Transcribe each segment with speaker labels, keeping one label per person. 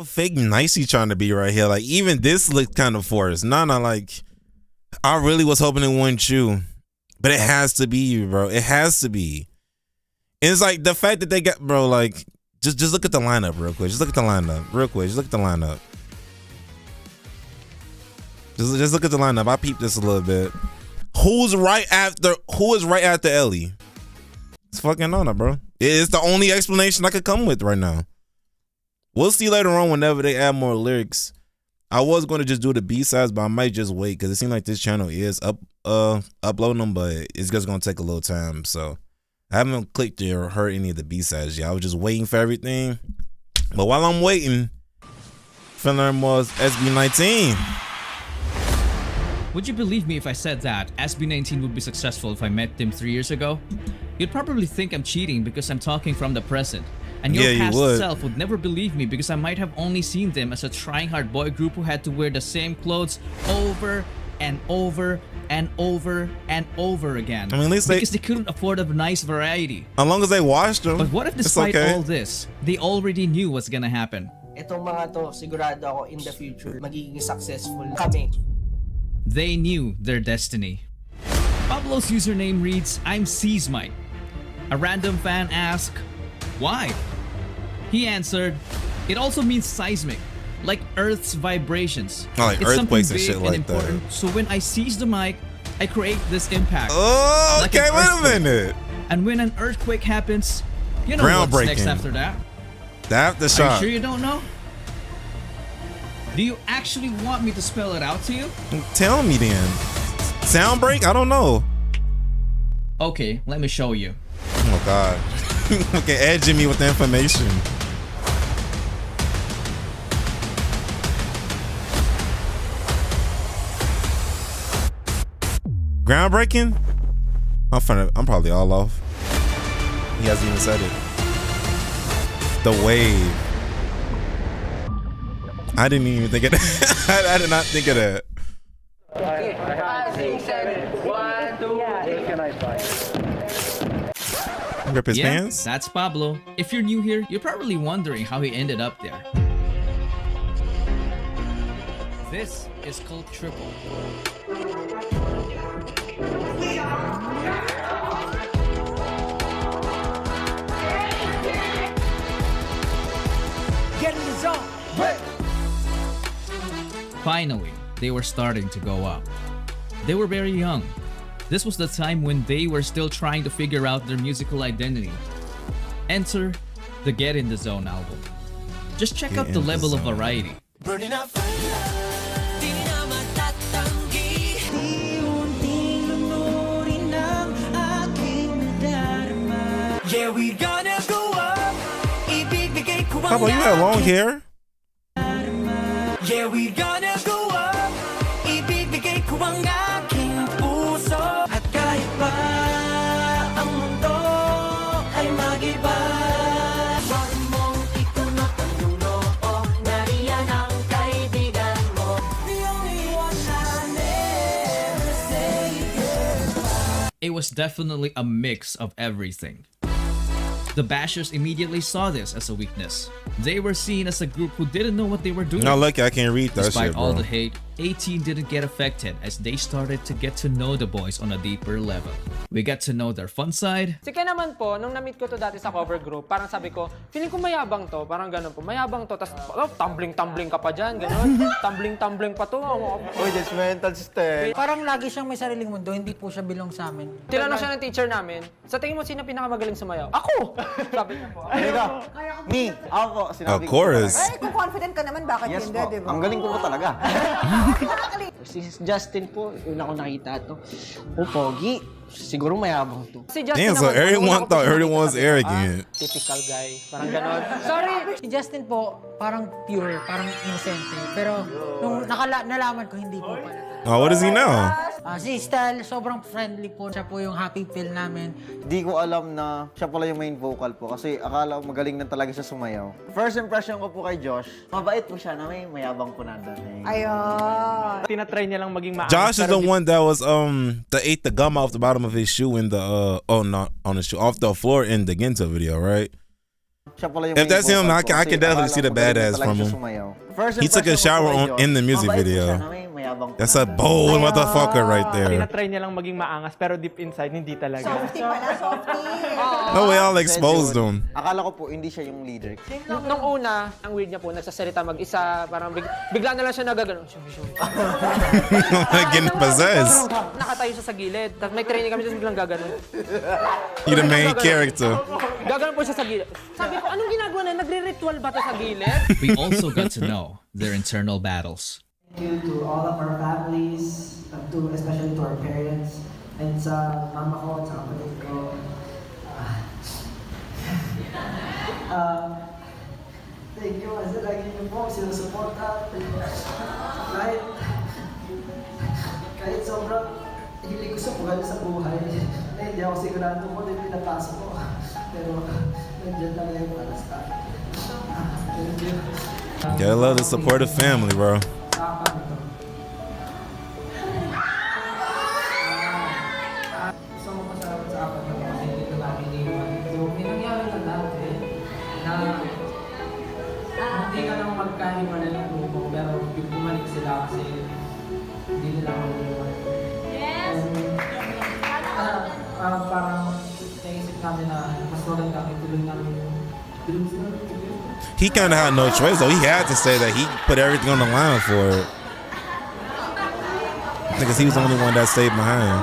Speaker 1: how fake nice he trying to be right here. Like, even this looked kind of forced. Nah, like, I really was hoping it wasn't you. But it has to be you, bro. It has to be. And it's like the fact that they got, bro, like, just look at the lineup real quick. Just look at the lineup real quick. Just look at the lineup. Just look at the lineup. I peeped this a little bit. Who is right after Ellie? It's fucking Nona, bro. It's the only explanation I could come with right now. We'll see later on whenever they add more lyrics. I was going to just do the B-sides, but I might just wait because it seems like this channel is uploading them, but it's just going to take a little time. So I haven't clicked or heard any of the B-sides yet. I was just waiting for everything. But while I'm waiting, finna learn more SB19.
Speaker 2: Would you believe me if I said that SB19 would be successful if I met them 3 years ago? You'd probably think I'm cheating because I'm talking from the present. And your past self would never believe me because I might have only seen them as a trying hard boy group who had to wear the same clothes over and over and over and over again.
Speaker 1: I mean, at least
Speaker 2: because they couldn't afford a nice variety.
Speaker 1: As long as they washed them.
Speaker 2: But what if despite all this, they already knew what's gonna happen?
Speaker 3: Itong mga to, sigurado ako in the future, magiging successful kami.
Speaker 2: They knew their destiny. Pablo's username reads, I'm Seasmite. A random fan asked, why? He answered, it also means seismic, like Earth's vibrations.
Speaker 1: Oh, like
Speaker 2: it's
Speaker 1: earthquakes and shit like that.
Speaker 2: So when I seize the mic, I create this impact.
Speaker 1: Oh,
Speaker 2: like
Speaker 1: okay, wait a minute.
Speaker 2: And when an earthquake happens, you know what's next after that?
Speaker 1: The aftershock.
Speaker 2: Are you sure you don't know? Do you actually want me to spell it out to you?
Speaker 1: Tell me then. Sound break? I don't know.
Speaker 2: Okay, let me show you.
Speaker 1: Oh God. Okay, edging me with the information. Groundbreaking? I'm probably all off. He hasn't even said it. The wave. I didn't even think of that. I did not think of that.
Speaker 3: 5, 6, 7, 1, 2, can I find?
Speaker 1: Rip his pants?
Speaker 2: That's Pablo. If you're new here, you're probably wondering how he ended up there. This is called triple.
Speaker 3: Get in the zone!
Speaker 2: Finally, they were starting to go up. They were very young. This was the time when they were still trying to figure out their musical identity. Enter the Get in the Zone album. Just check out the level of variety.
Speaker 3: Yeah, we gonna go up.
Speaker 1: Pablo, you have long hair?
Speaker 3: Yeah, we gonna go up. Ibibigay ko ang aking puso. At kahit pa ang mundo ay mag-iba, huwag mong itunok ang iyong noo. Nariyan ang kaibigan mo. The only one I never say goodbye.
Speaker 2: It was definitely a mix of everything. The bashers immediately saw this as a weakness. They were seen as a group who didn't know what they were doing.
Speaker 1: No, lucky I can't read that
Speaker 2: Despite
Speaker 1: shit, bro.
Speaker 2: all the hate, 18 didn't get affected as they started to get to know the boys on a deeper level. We got to know their fun side.
Speaker 4: Si Ken naman po, nung na-meet ko to dati sa cover group, parang sabi ko, feeling ko mayabang to, parang ganun po, mayabang to, tas tumbling-tumbling ka pa dyan, ganun, tumbling-tumbling pa to.
Speaker 5: Uy, that's mental step.
Speaker 6: Parang lagi siyang may sariling mundo, hindi po siya belong sa amin.
Speaker 4: Tinanong siya ng teacher namin, sa tingin mo sino pinakamagaling sumayaw? Ako! Sabi niya po.
Speaker 5: Ikaw, me, ako po, sinabi
Speaker 1: Of course.
Speaker 6: Ay, kung confident ka naman, bakit
Speaker 5: Yes
Speaker 6: hindi,
Speaker 5: po,
Speaker 6: di ba?
Speaker 5: ang galing ko po talaga.
Speaker 3: Si Justin po, una ko nakita to. Oh, pogi. Siguro mayabang to.
Speaker 4: Si Justin
Speaker 1: Damn, so
Speaker 4: naman,
Speaker 1: everyone
Speaker 4: una ko
Speaker 1: thought
Speaker 4: po
Speaker 1: everyone was
Speaker 4: nakita,
Speaker 1: arrogant.
Speaker 4: typical guy, parang ganon. Sorry!
Speaker 6: Si Justin po, parang pure, parang innocent. Pero nung nalaman ko, hindi po pala.
Speaker 1: Oh, what is he now?
Speaker 6: Si Style, sobrang friendly po. Siya po yung happy pill namin.
Speaker 5: Di ko alam na siya pala yung main vocal po kasi akala ko magaling na talaga siya sumayaw. First impression ko po kay Josh, mabait po siya na mayabang po nandun eh.
Speaker 6: Ayun.
Speaker 4: Tinatry niya lang maging maangas.
Speaker 1: Josh is the one that was that ate the gum off the bottom of his shoe in the not on the shoe, off the floor in the Gento video, right?
Speaker 5: siya pala yung
Speaker 1: If that's
Speaker 5: main
Speaker 1: him,
Speaker 5: vocal
Speaker 1: I
Speaker 5: ko.
Speaker 1: can
Speaker 5: Kasi
Speaker 1: definitely
Speaker 5: akala
Speaker 1: see the
Speaker 5: ko magaling
Speaker 1: badass
Speaker 5: talaga
Speaker 1: from
Speaker 5: siya
Speaker 1: him.
Speaker 5: sumayaw. First
Speaker 1: He took a
Speaker 5: impression ko
Speaker 1: shower
Speaker 5: po kay
Speaker 1: on
Speaker 5: Josh,
Speaker 1: in the music
Speaker 5: mabait po
Speaker 1: video.
Speaker 5: siya na may mayabang
Speaker 1: That's a
Speaker 5: punana.
Speaker 1: bold motherfucker right there.
Speaker 4: Tinatry niya lang maging maangas, pero deep inside, hindi talaga.
Speaker 7: Softy pala, softy.
Speaker 1: No, we all exposed him.
Speaker 5: Akala ko po hindi siya yung leader.
Speaker 4: Nung una, ang weird niya po, nagsasalita mag-isa, parang bigla na lang siya nagagano.
Speaker 1: Getting possessed.
Speaker 4: Nakatayo siya sa gilid. Tapos may training kami, tapos biglang gagano.
Speaker 1: He the main character.
Speaker 4: Gagano po siya sa gilid. Sabi ko, anong ginagawa na? Nagre-ritual ba to sa gilid?
Speaker 2: We also got to know their internal battles.
Speaker 8: Thank you to all of our families, especially to our parents, and sa mama ko at sa kapatid ko. Thank you kasi lagi niyo po sinusuporta. Kahit sobrang hilig ko sa pagano sa buhay, hindi ako sigurado kung ano yung pinapasok ko. Pero nandiyan lang yung para sa akin. Thank you.
Speaker 1: Gotta love the supportive family, bro.
Speaker 8: Gusto mo pasalamat sa apat na kasi hindi ko namin iniwan. So, may nangyari na dati na hindi ka lang magkahiwala ng grupo pero bumalik sila kasi hindi nila ako iniwan. Yes! Parang naisip namin na mas maganda kami tuloy namin yung dreams namin.
Speaker 1: He kind of had no choice, though. He had to say that he put everything on the line for it. Because he was the only one that stayed behind.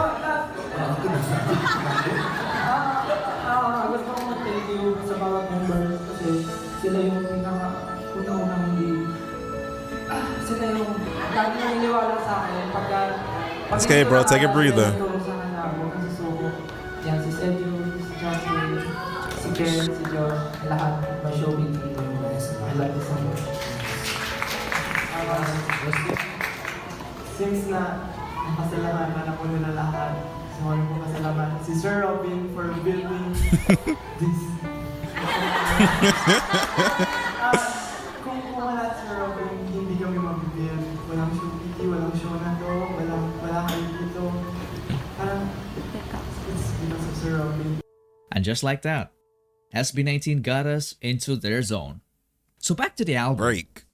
Speaker 8: Gusto ko mag-thank you sa bawat member kasi sila yung pinaka-una-unang hindi. Sila yung lagi naniniwala sa akin pagka...
Speaker 1: It's okay, bro. Take a breather.
Speaker 8: Yan, si Sergio, si Justin, si Ken, si Josh, lahat. My showbiz team. I love you so much. Since na nakasalamatan ako na lahat, so po kasalamat si Sir Robin for building this. Kung wala si Sir Robin, hindi kami mag-build. Walang showbiz, walang show na to, wala kayo dito. Parang, it's because of Sir Robin.
Speaker 2: And just like that, SB19 got us into their zone. So back to the album.
Speaker 1: Break.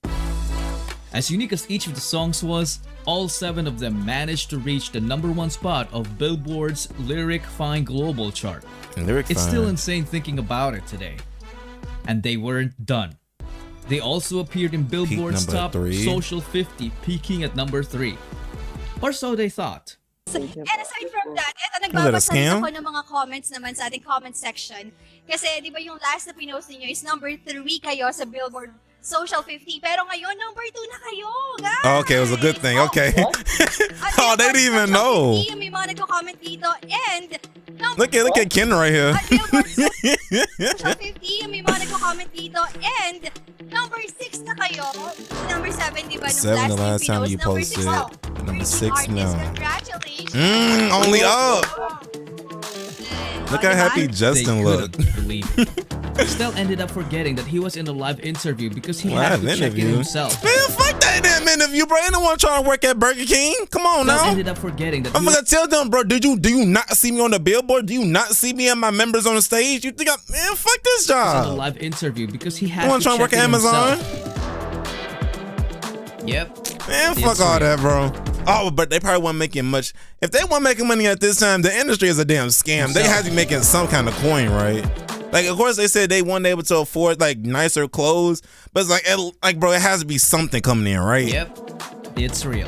Speaker 2: As unique as each of the songs was, all 7 of them managed to reach the #1 spot of Billboard's Lyric Fine Global chart. It's still insane thinking about it today. And they weren't done. They also appeared in Billboard's top Social 50, peaking at number 3. Or so they thought.
Speaker 7: And aside from that, ito nagbabasa rin ako ng mga comments naman sa ating comment section. Kasi di ba yung last na pinost niyo is number 3 kayo sa Billboard Social 50. Pero ngayon, number 2 na kayo, guys!
Speaker 1: Oh, okay, it was a good thing. Okay. Oh, they didn't even know.
Speaker 7: 50, may mga nagko-comment dito. And
Speaker 1: Look at Ken right here.
Speaker 7: Social 50, may mga nagko-comment dito. And number 6 na kayo. Number 7, di ba? Nung
Speaker 1: 7 the last time you
Speaker 7: number
Speaker 1: posted.
Speaker 7: 6
Speaker 1: Number 6 now.
Speaker 7: Congratulations!
Speaker 1: Only up. Look how happy Justin looked.
Speaker 2: Believe it. Stell ended up forgetting that he was in a live interview because he had to check in himself.
Speaker 1: Man, fuck that damn interview, bro. Ain't no one trying to work at Burger King. Come on now.
Speaker 2: Ended up forgetting that
Speaker 1: I'm gonna tell them, bro. Do you not see me on the Billboard? Do you not see me and my members on the stage? You think man, fuck this
Speaker 2: in a
Speaker 1: job.
Speaker 2: live interview because he had
Speaker 1: You want
Speaker 2: to
Speaker 1: to work
Speaker 2: check
Speaker 1: at
Speaker 2: in
Speaker 1: Amazon?
Speaker 2: himself. Yep.
Speaker 1: Man, fuck all that, bro. Oh, but they probably weren't making much. If they weren't making money at this time, the industry is a damn scam. They had to be making some kind of coin, right? Like, of course, they said they weren't able to afford like nicer clothes, but it's like, bro, it has to be something coming in, right?
Speaker 2: Yep. It's real.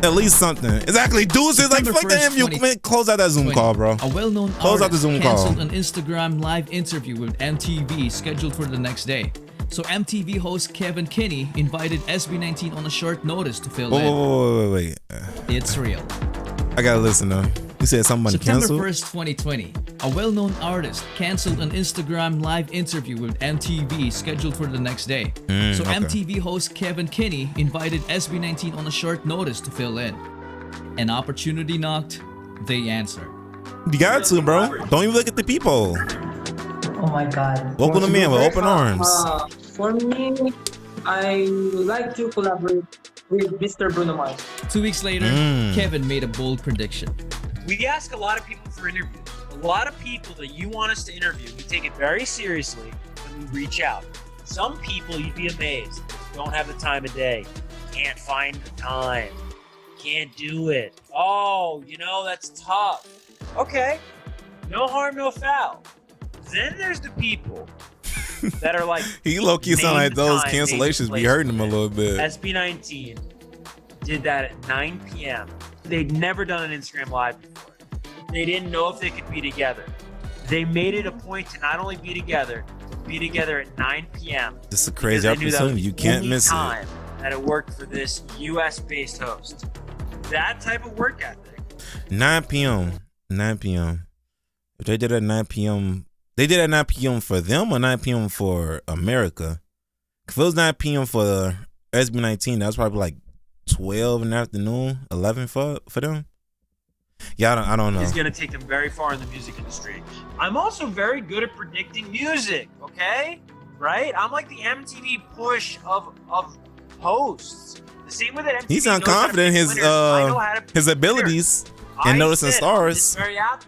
Speaker 1: At least something. Exactly. Dudes is like, fuck that interview. Man, close out that Zoom call, bro.
Speaker 2: A well-known
Speaker 1: Close out the
Speaker 2: artist
Speaker 1: Zoom call.
Speaker 2: canceled an Instagram live interview with MTV scheduled for the next day. So MTV host Kevin Kinney invited SB19 on a short notice to fill in.
Speaker 1: Wait.
Speaker 2: It's real.
Speaker 1: I gotta listen though. You said somebody
Speaker 2: September
Speaker 1: canceled?
Speaker 2: 1st, 2020, a well-known artist canceled an Instagram live interview with MTV scheduled for the next day. So
Speaker 1: okay.
Speaker 2: MTV host Kevin Kinney invited SB19 on a short notice to fill in. An opportunity knocked, they answered.
Speaker 1: You got to, bro. Don't even look at the people.
Speaker 8: Oh my God.
Speaker 1: Welcome them in with open arms.
Speaker 8: For me, I would like to collaborate with Mr. Bruno Mars.
Speaker 2: 2 weeks later, Kevin made a bold prediction.
Speaker 9: We ask a lot of people for interviews. A lot of people that you want us to interview, we take it very seriously. we reach out. Some people, you'd be amazed, don't have the time of day, can't find the time, can't do it. Oh, you know, that's tough. Okay, no harm, no foul. Then there's the people that are like,
Speaker 1: he low-key sound like those cancellations be hurting him a little bit.
Speaker 9: SB19 did that at 9 p.m. They'd never done an Instagram Live before. They didn't know if they could be together. They made it a point to not only be together at 9 p.m.
Speaker 1: This is a crazy opportunity. You can't miss it.
Speaker 9: Time that it worked for this U.S.-based host. That type of work ethic.
Speaker 1: 9 p.m. 9 p.m. If they did it at 9 p.m., they did it at 9 p.m. for them or 9 p.m. for America? If it was 9 p.m. for SB19, that was probably like 12 in the afternoon, 11 for them. Yeah, I don't know.
Speaker 9: Is going to take them very far in the music industry. I'm also very good at predicting music, okay? Right? I'm like the MTV push of hosts. The same way that MTV
Speaker 1: He's unconfident in his abilities and noticing stars.
Speaker 9: It's very apt.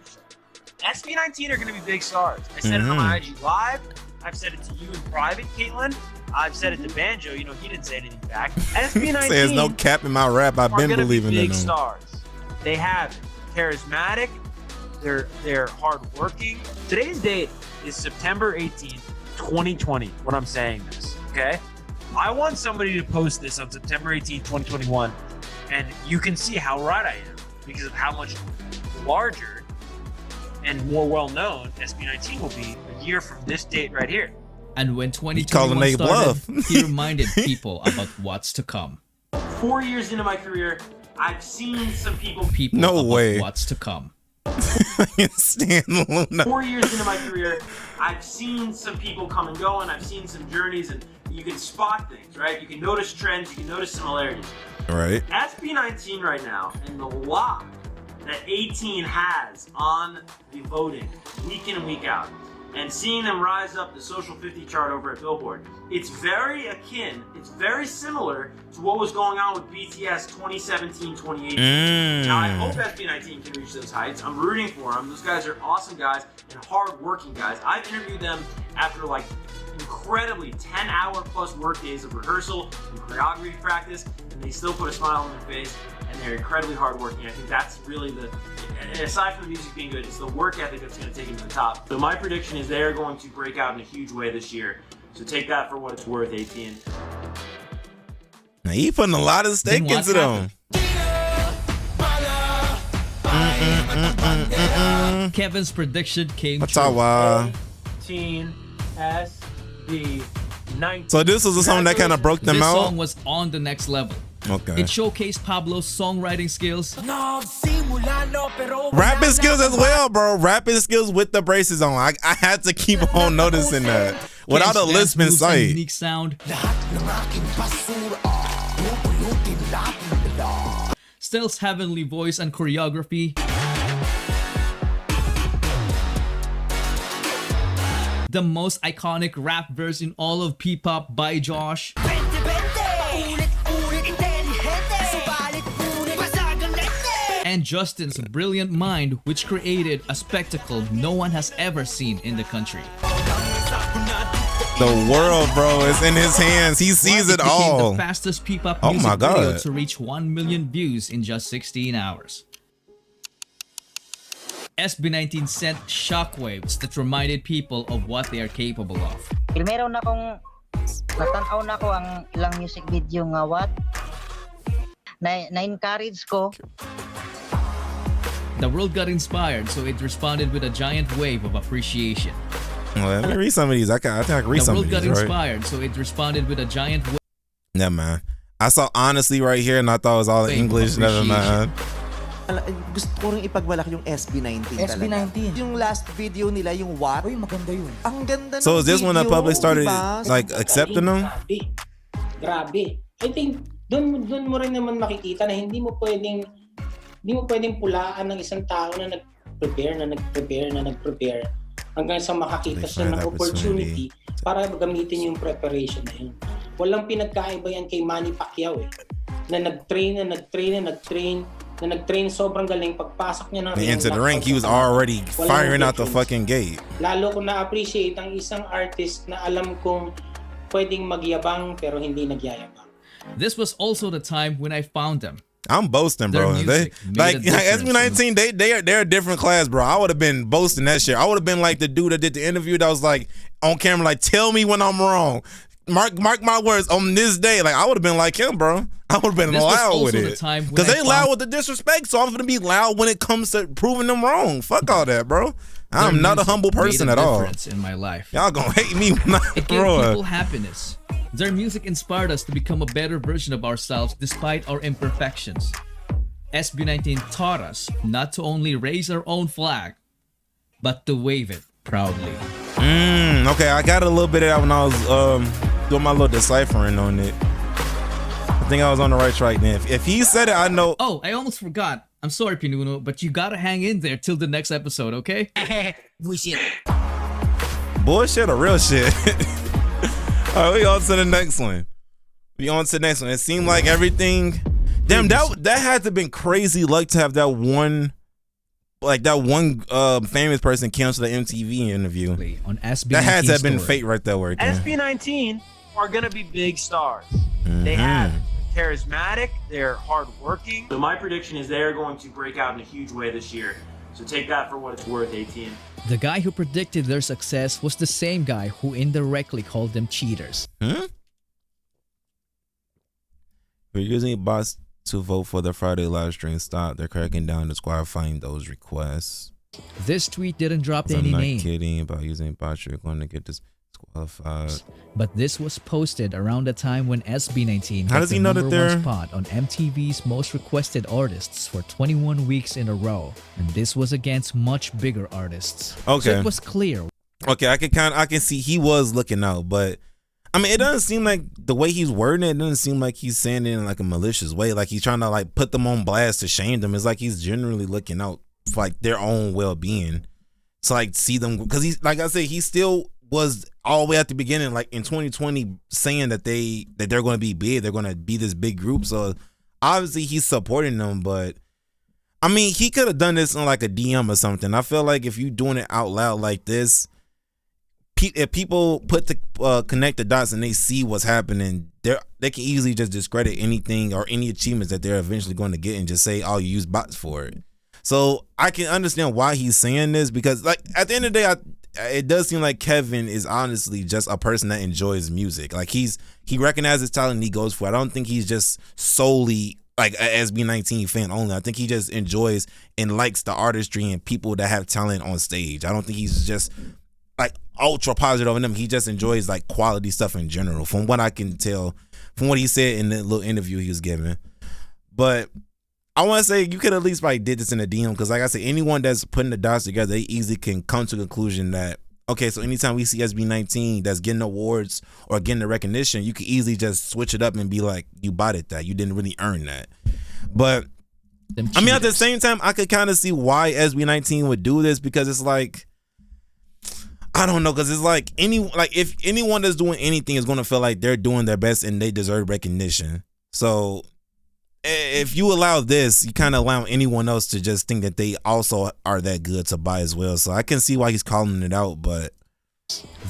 Speaker 9: SB19 are going to be big stars. I said it on my IG Live. I've said it to you in private, Caitlin. I've said it to Banjo. You know, he didn't say anything back. SB19
Speaker 1: says no cap in my rap. I've been believing in them.
Speaker 9: Big stars. They have it. Charismatic. They're hardworking. Today's date is September 18th, 2020. When I'm saying this, okay? I want somebody to post this on September 18th, 2021, and you can see how right I am because of how much larger and more well-known SB19 will be a year from this date right here.
Speaker 2: And when 2021 started, he reminded people about what's to come.
Speaker 9: 4 years into my career, I've seen some people.
Speaker 1: No way.
Speaker 2: What's to come.
Speaker 9: 4 years into my career, I've seen some people come and go, and I've seen some journeys, and you can spot things, right? You can notice trends, you can notice similarities.
Speaker 1: Right.
Speaker 9: SB19 right now, and the lock that 18 has on the voting week in and week out, and seeing them rise up the social 50 chart over at Billboard, it's very akin, it's very similar to what was going on with BTS 2017, 2018. Now, I hope SB19 can reach those heights. I'm rooting for them. Those guys are awesome guys and hard-working guys. I've interviewed them after like incredibly 10-hour-plus work days of rehearsal and choreography practice, and they still put a smile on their face, and they're incredibly hardworking. I think that's really aside from the music being good, it's the work ethic that's going to take them to the top. So my prediction is they're going to break out in a huge way this year. So take that for what it's worth, 18.
Speaker 1: Now he putting a lot of stake into them.
Speaker 2: Kevin's prediction came true.
Speaker 9: 18 SB19.
Speaker 1: So this was a song that kind of broke them out?
Speaker 2: This song was on the next level.
Speaker 1: Okay.
Speaker 2: It showcased Pablo's songwriting skills.
Speaker 1: Rapping skills as well, bro. Rapping skills with the braces on. I had to keep on noticing that. Without a lisp in sight.
Speaker 2: Unique sound. Still's heavenly voice and choreography. The most iconic rap verse in all of P-pop by Josh. And Justin's brilliant mind, which created a spectacle no one has ever seen in the country.
Speaker 1: The world, bro, is in his hands. He sees it all.
Speaker 2: The fastest P-pop music video to reach 1 million views in just 16 hours. SB19 sent shockwaves that reminded people of what they are capable of.
Speaker 10: Meron akong natanaw na ko ang ilang music video nga what na-encourage ko.
Speaker 2: The world got inspired, so it responded with a giant wave of appreciation.
Speaker 1: Well, let me read some of these. I think I can read some of these,
Speaker 2: The world got inspired, so it responded with a giant wave.
Speaker 1: Yeah, man. I saw honestly right here, and I thought it was all in English. Never mind.
Speaker 11: Gusto ko rin ipagmalaki yung SB19 talaga.
Speaker 6: SB19.
Speaker 11: Yung last video nila, yung what?
Speaker 6: Uy, maganda yun.
Speaker 11: Ang ganda ng
Speaker 1: So is this when the public started like accepting them?
Speaker 12: Grabe. I think doon mo rin naman makikita na hindi mo pwedeng pulaan ng isang tao na nag-prepare hanggang sa makakita siya ng opportunity para gamitin yung preparation na yun. Walang pinagkaiba yan kay Manny Pacquiao na nag-train na nag-train sobrang galing, pagpasok niya ng
Speaker 1: into the ring, he was already firing out the fucking gate.
Speaker 12: Lalo ko na-appreciate ang isang artist na alam kong pwedeng magyabang pero hindi nagyayabang.
Speaker 2: This was also the time when I found them.
Speaker 1: I'm boasting, bro. They like SB19. They're a different class, bro. I would have been boasting that shit. I would have been like the dude that did the interview that was like on camera, like, tell me when I'm wrong. Mark my words on this day. Like, I would have been like him, bro. I would have been loud with it because they loud with the disrespect. So I'm gonna be loud when it comes to proving them wrong. Fuck all that, bro. I'm not a humble person at all.
Speaker 2: In my life,
Speaker 1: y'all gonna hate me when I
Speaker 2: it gave people happiness. Their music inspired us to become a better version of ourselves despite our imperfections. SB19 taught us not to only raise our own flag, but to wave it proudly.
Speaker 1: Okay, I got a little bit of that when I was doing my little deciphering on it. I think I was on the right track then. If he said it, I know.
Speaker 2: Oh, I almost forgot. I'm sorry, Pinuno, but you gotta hang in there till the next episode, okay?
Speaker 6: Bullshit.
Speaker 1: Bullshit or real shit? All right, we on to the next one. It seemed like everything. Damn, that had to have been crazy luck to have that one famous person cancel the MTV interview.
Speaker 2: On SB19
Speaker 1: that had to have been fate right there. Working.
Speaker 9: SB19 are gonna be big stars. They have charismatic. They're hardworking. So my prediction is they are going to break out in a huge way this year. So take that for what it's worth, 18.
Speaker 2: The guy who predicted their success was the same guy who indirectly called them cheaters.
Speaker 1: We're using bots to vote for the Friday live stream. Stop. They're cracking down, disqualifying those requests.
Speaker 2: This tweet didn't drop any name.
Speaker 1: I'm not kidding about using bots. You're going to get disqualified.
Speaker 2: But this was posted around the time when SB19
Speaker 1: got the number one
Speaker 2: spot on MTV's most requested artists for 21 weeks in a row, and this was against much bigger artists.
Speaker 1: Okay,
Speaker 2: so it was clear.
Speaker 1: Okay, I can see he was looking out, but I mean, it doesn't seem like the way he's wording it doesn't seem like he's saying it in like a malicious way, like he's trying to like put them on blast to shame them. It's like he's generally looking out for like their own well-being, to like see them, because he's, like I said, he still was all the way at the beginning, like in 2020, saying that they're going to be big, they're going to be this big group. So obviously he's supporting them, but I mean, he could have done this in like a DM or something. I feel like if you doing it out loud like this, if people connect the dots and they see what's happening, they can easily just discredit anything or any achievements that they're eventually going to get and just say, "Oh, you use bots for it." So I can understand why he's saying this, because like at the end of the day, it does seem like Kevin is honestly just a person that enjoys music. Like he recognizes talent and he goes for it. I don't think he's just solely like a SB19 fan only. I think he just enjoys and likes the artistry and people that have talent on stage. I don't think he's just like ultra positive on them. He just enjoys like quality stuff in general, from what I can tell from what he said in the little interview he was giving. But I want to say you could at least like did this in a DM, because like I said, anyone that's putting the dots together, they easily can come to the conclusion that, okay, so anytime we see SB19 that's getting awards or getting the recognition, you could easily just switch it up and be like, you botted that, you didn't really earn that. But I mean, at the same time, I could kind of see why SB19 would do this, because it's like, I don't know, because it's like if anyone that's doing anything is going to feel like they're doing their best and they deserve recognition. So if you allow this, you kind of allow anyone else to just think that they also are that good to buy as well. So I can see why he's calling it out, but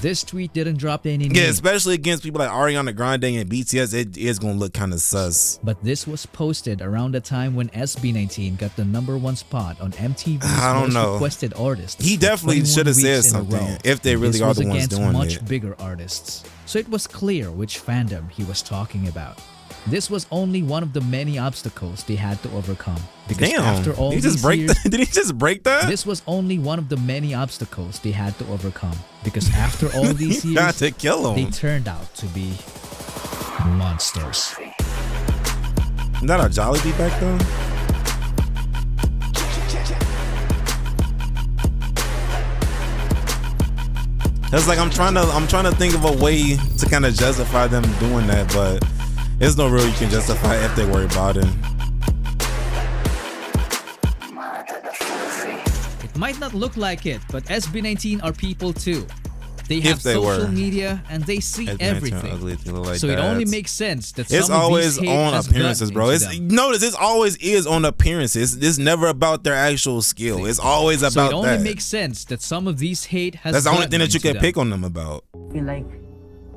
Speaker 2: this tweet didn't drop any name.
Speaker 1: Yeah, especially against people like Ariana Grande and BTS, it is going to look kind of sus.
Speaker 2: But this was posted around the time when SB19 got the #1 spot on MTV's most requested artists.
Speaker 1: He definitely should have said something if they really are the ones doing it.
Speaker 2: Much bigger artists. So it was clear which fandom he was talking about. This was only one of the many obstacles they had to overcome. Because after all
Speaker 1: did he just break that?
Speaker 2: This was only one of the many obstacles they had to overcome. Because after all these years,
Speaker 1: got to kill him.
Speaker 2: They turned out to be monsters.
Speaker 1: Isn't that a Jollibee back then? It's like I'm trying to think of a way to kind of justify them doing that, but there's no real you can justify if they worry about it.
Speaker 2: It might not look like it, but SB19 are people too. They have social media and they see everything.
Speaker 1: Like
Speaker 2: so it only makes sense that
Speaker 1: it's
Speaker 2: some
Speaker 1: always
Speaker 2: of these
Speaker 1: on appearances, bro. Notice it's always is on appearances. It's never about their actual skill. It's always about that.
Speaker 2: So it only makes sense that some of these hate has.
Speaker 1: That's the only thing that you can pick on them about.
Speaker 6: I feel like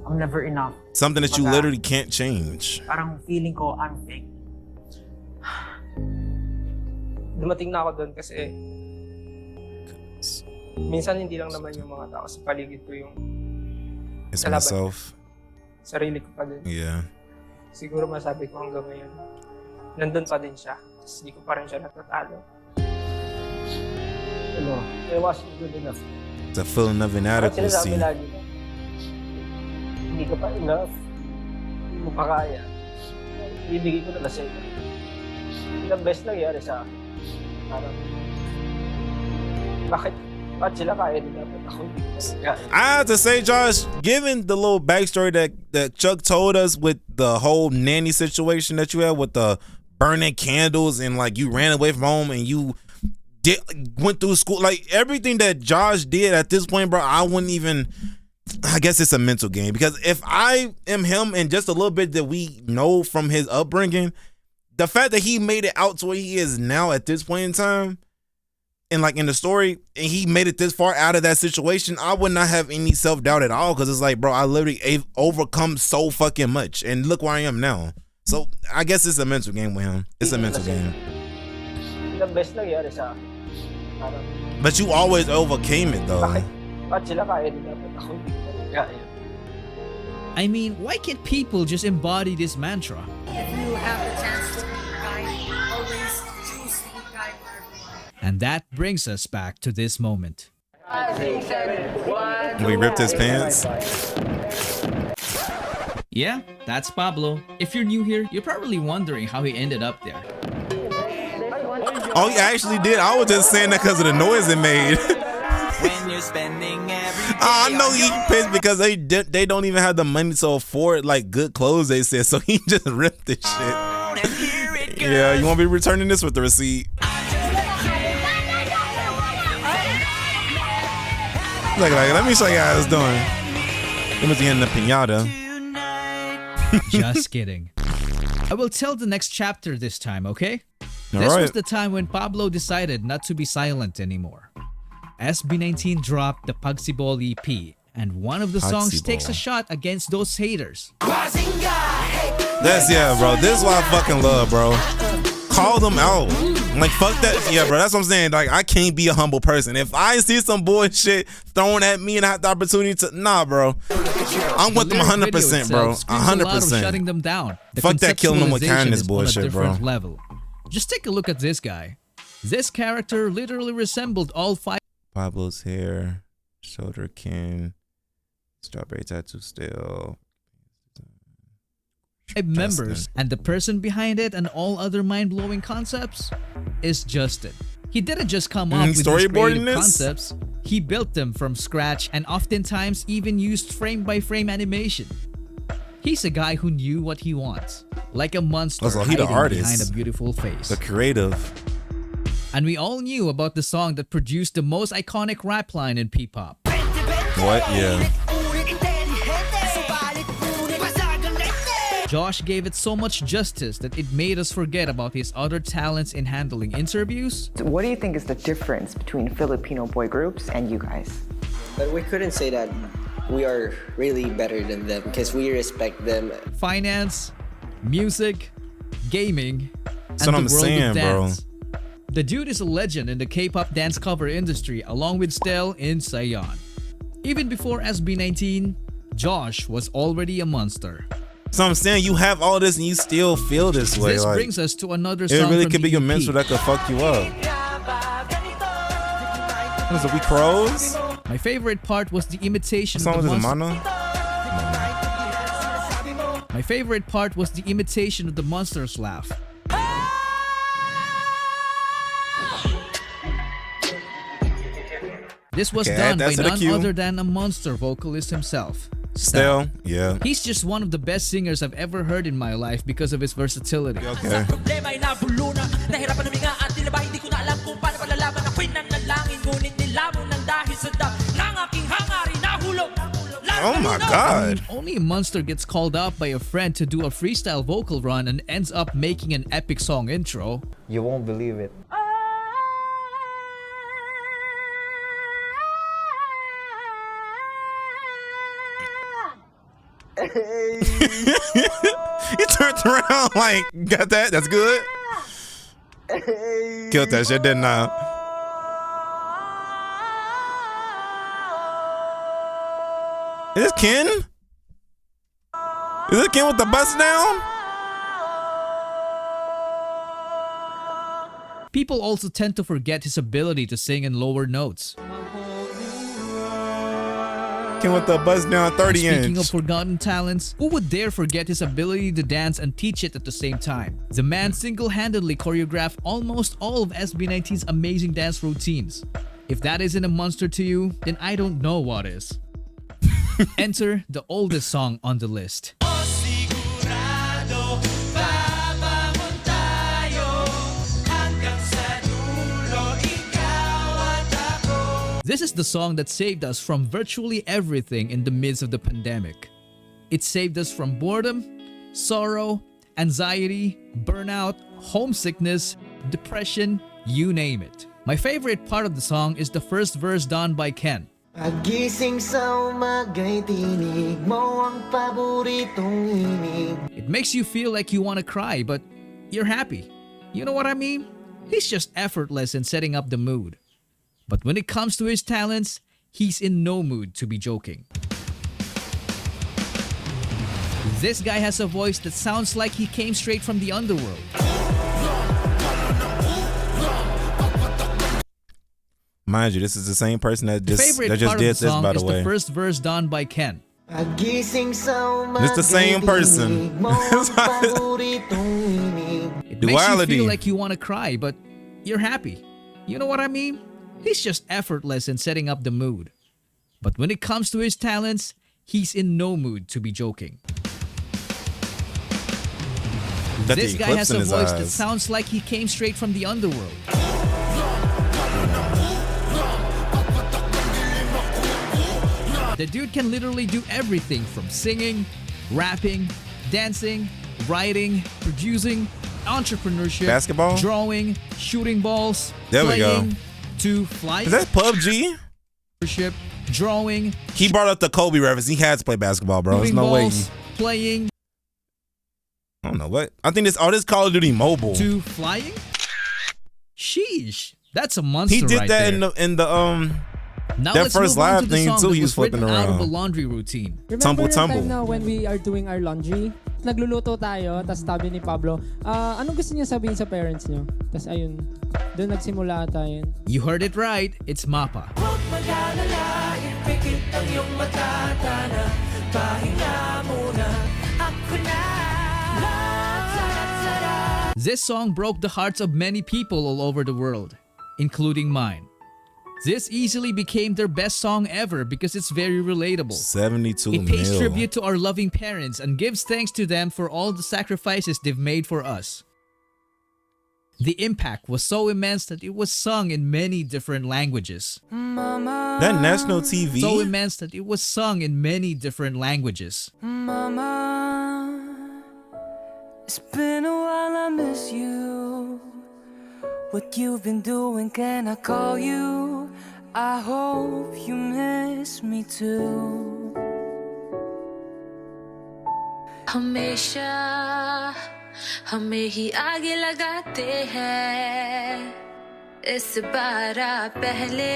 Speaker 6: I'm never enough.
Speaker 1: Something that you literally can't change.
Speaker 6: Parang feeling ko I'm fake.
Speaker 4: Dumating na ako doon kasi minsan hindi lang naman yung mga tao sa paligid ko yung
Speaker 1: it's myself.
Speaker 4: Sarili ko pa din.
Speaker 1: Yeah.
Speaker 4: Siguro masabi ko hanggang ngayon, nandun pa din siya. Tapos hindi ko pa rin siya natatalo.
Speaker 3: It wasn't good enough.
Speaker 1: It's a feeling of inadequacy.
Speaker 3: Hindi ka pa enough. Hindi mo pa kaya. Ibigay ko na sa'yo. The best nangyari sa akin. Parang, bakit sila kaya nila but ako hindi ko kaya?
Speaker 1: I have to say, Josh, given the little backstory that Chuck told us with the whole nanny situation that you had with the burning candles and like you ran away from home and you went through school, like everything that Josh did at this point, bro, I wouldn't even. I guess it's a mental game because if I am him and just a little bit that we know from his upbringing, the fact that he made it out to where he is now at this point in time and like in the story and he made it this far out of that situation, I would not have any self-doubt at all because it's like, bro, I literally overcome so fucking much and look where I am now. So I guess it's a mental game with him. It's a mental game.
Speaker 3: The best nangyari sa akin.
Speaker 1: But you always overcame it though.
Speaker 3: Bakit sila kaya nila but ako hindi ko kaya?
Speaker 2: I mean, why can't people just embody this mantra?
Speaker 6: If you have the chance to be kind, always choose to be kind for everyone.
Speaker 2: And that brings us back to this moment.
Speaker 3: 5, 6, 7, 1.
Speaker 1: We ripped his pants.
Speaker 2: Yeah, that's Pablo. If you're new here, you're probably wondering how he ended up there.
Speaker 1: Oh, he actually did. I was just saying that because of the noise it made.
Speaker 13: When you're spending every day
Speaker 1: I know he pissed because they don't even have the money to afford like good clothes, they said, so he just ripped this shit. Yeah, you won't be returning this with the receipt. Look, let me show you how it's doing. It must be in the pinata.
Speaker 2: Just kidding. I will tell the next chapter this time, okay?
Speaker 1: All
Speaker 2: this
Speaker 1: right.
Speaker 2: was the time when Pablo decided not to be silent anymore. SB19 dropped the Pagsibol EP, and one of the songs takes a shot against those haters.
Speaker 1: That's, yeah, bro. This is what I fucking love, bro. Call them out. Like, fuck that. Yeah, bro, that's what I'm saying. Like, I can't be a humble person. If I see some bullshit thrown at me and I have the opportunity to, nah, bro. I'm with them 100%, bro. 100%.
Speaker 2: Shutting them down. The
Speaker 1: fuck that killing them with kindness
Speaker 2: is
Speaker 1: bullshit,
Speaker 2: on a different
Speaker 1: bro.
Speaker 2: level. Just take a look at this guy. This character literally resembled all 5
Speaker 1: Pablo's hair, shoulder kin, strawberry tattoo still.
Speaker 2: members, and the person behind it and all other mind-blowing concepts is Justin. He didn't just come up with these creative concepts, he built them from scratch and oftentimes even used frame-by-frame animation. He's a guy who knew what he wants, like a monster hiding behind a beautiful face.
Speaker 1: The creative.
Speaker 2: And we all knew about the song that produced the most iconic rap line in P-pop.
Speaker 1: What? Yeah.
Speaker 2: Josh gave it so much justice that it made us forget about his other talents in handling interviews.
Speaker 14: So what do you think is the difference between Filipino boy groups and you guys?
Speaker 15: But we couldn't say that we are really better than them because we respect them.
Speaker 2: Finance, music, gaming, and
Speaker 1: That's what I'm
Speaker 2: the world
Speaker 1: saying,
Speaker 2: of dance.
Speaker 1: bro.
Speaker 2: The dude is a legend in the K-pop dance cover industry along with Stel in Sayon. Even before SB19, Josh was already a monster.
Speaker 1: So I'm saying you have all this and you still feel this way.
Speaker 2: This
Speaker 1: like,
Speaker 2: brings us to another song
Speaker 1: it really
Speaker 2: from
Speaker 1: could be your
Speaker 2: EP.
Speaker 1: mentor that could fuck you up. What is it, we crows?
Speaker 2: My favorite part was the imitation
Speaker 1: What
Speaker 2: of the
Speaker 1: song was it,
Speaker 2: monster.
Speaker 1: Mono?
Speaker 2: My favorite part was the imitation of the monster's laugh. This was done by none other than a monster vocalist himself.
Speaker 1: Still, yeah.
Speaker 2: He's just one of the best singers I've ever heard in my life because of his versatility.
Speaker 1: Okay. Oh my God.
Speaker 2: Only a monster gets called up by a friend to do a freestyle vocal run and ends up making an epic song intro.
Speaker 16: You won't believe it.
Speaker 1: He turned around like, got that? That's good? Killed that shit, didn't I? Is this Ken? Is this Ken with the bust down?
Speaker 2: People also tend to forget his ability to sing in lower notes.
Speaker 1: Ken with the bust down 30 inch.
Speaker 2: Speaking of forgotten talents, who would dare forget his ability to dance and teach it at the same time? The man single-handedly choreographed almost all of SB19's amazing dance routines. If that isn't a monster to you, then I don't know what is. Enter the oldest song on the list. This is the song that saved us from virtually everything in the midst of the pandemic. It saved us from boredom, sorrow, anxiety, burnout, homesickness, depression, you name it. My favorite part of the song is the first verse done by Ken.
Speaker 17: Pagising sa umaga'y tinig mo ang paboritong himig.
Speaker 2: It makes you feel like you want to cry, but you're happy. You know what I mean? He's just effortless in setting up the mood. But when it comes to his talents, he's in no mood to be joking. This guy has a voice that sounds like he came straight from the underworld.
Speaker 1: Mind you, this is the same person that just did this, by the way.
Speaker 2: The first verse done by Ken.
Speaker 1: It's the same person.
Speaker 2: It makes you feel like you want to cry, but you're happy. You know what I mean? He's just effortless in setting up the mood. But when it comes to his talents, he's in no mood to be joking. This guy has a voice that sounds like he came straight from the underworld. The dude can literally do everything from singing, rapping, dancing, writing, producing, entrepreneurship,
Speaker 1: basketball,
Speaker 2: drawing, shooting balls,
Speaker 1: there
Speaker 2: playing,
Speaker 1: we go.
Speaker 2: To flying.
Speaker 1: Is that PUBG?
Speaker 2: Drawing.
Speaker 1: He brought up the Kobe reference. He had to play basketball, bro. There's no way.
Speaker 2: Playing.
Speaker 1: I don't know what. I think this Call of Duty Mobile.
Speaker 2: To flying. Sheesh, that's a monster.
Speaker 1: He did
Speaker 2: right
Speaker 1: that
Speaker 2: there.
Speaker 1: in the
Speaker 2: Now
Speaker 1: that first live thing too. He was flipping around.
Speaker 2: Out of a laundry routine.
Speaker 18: Remember the time na when we are doing our laundry, nagluluto tayo, tas sabi ni Pablo, anong gusto niya sabihin sa parents niyo? Tas ayun, doon nagsimula ata yun.
Speaker 2: You heard it right, it's Mappa. This song broke the hearts of many people all over the world, including mine. This easily became their best song ever because it's very relatable.
Speaker 1: 72
Speaker 2: It pays
Speaker 1: mil.
Speaker 2: tribute to our loving parents and gives thanks to them for all the sacrifices they've made for us. The impact was so immense that it was sung in many different languages.
Speaker 1: Mama, that national TV?
Speaker 2: So immense that it was sung in many different languages.
Speaker 19: Mama, it's been a while, I miss you. What you've been doing, can I call you? I hope you miss me too.
Speaker 20: हमेशा हमें ही आगे लगाते हैं इस बार पहले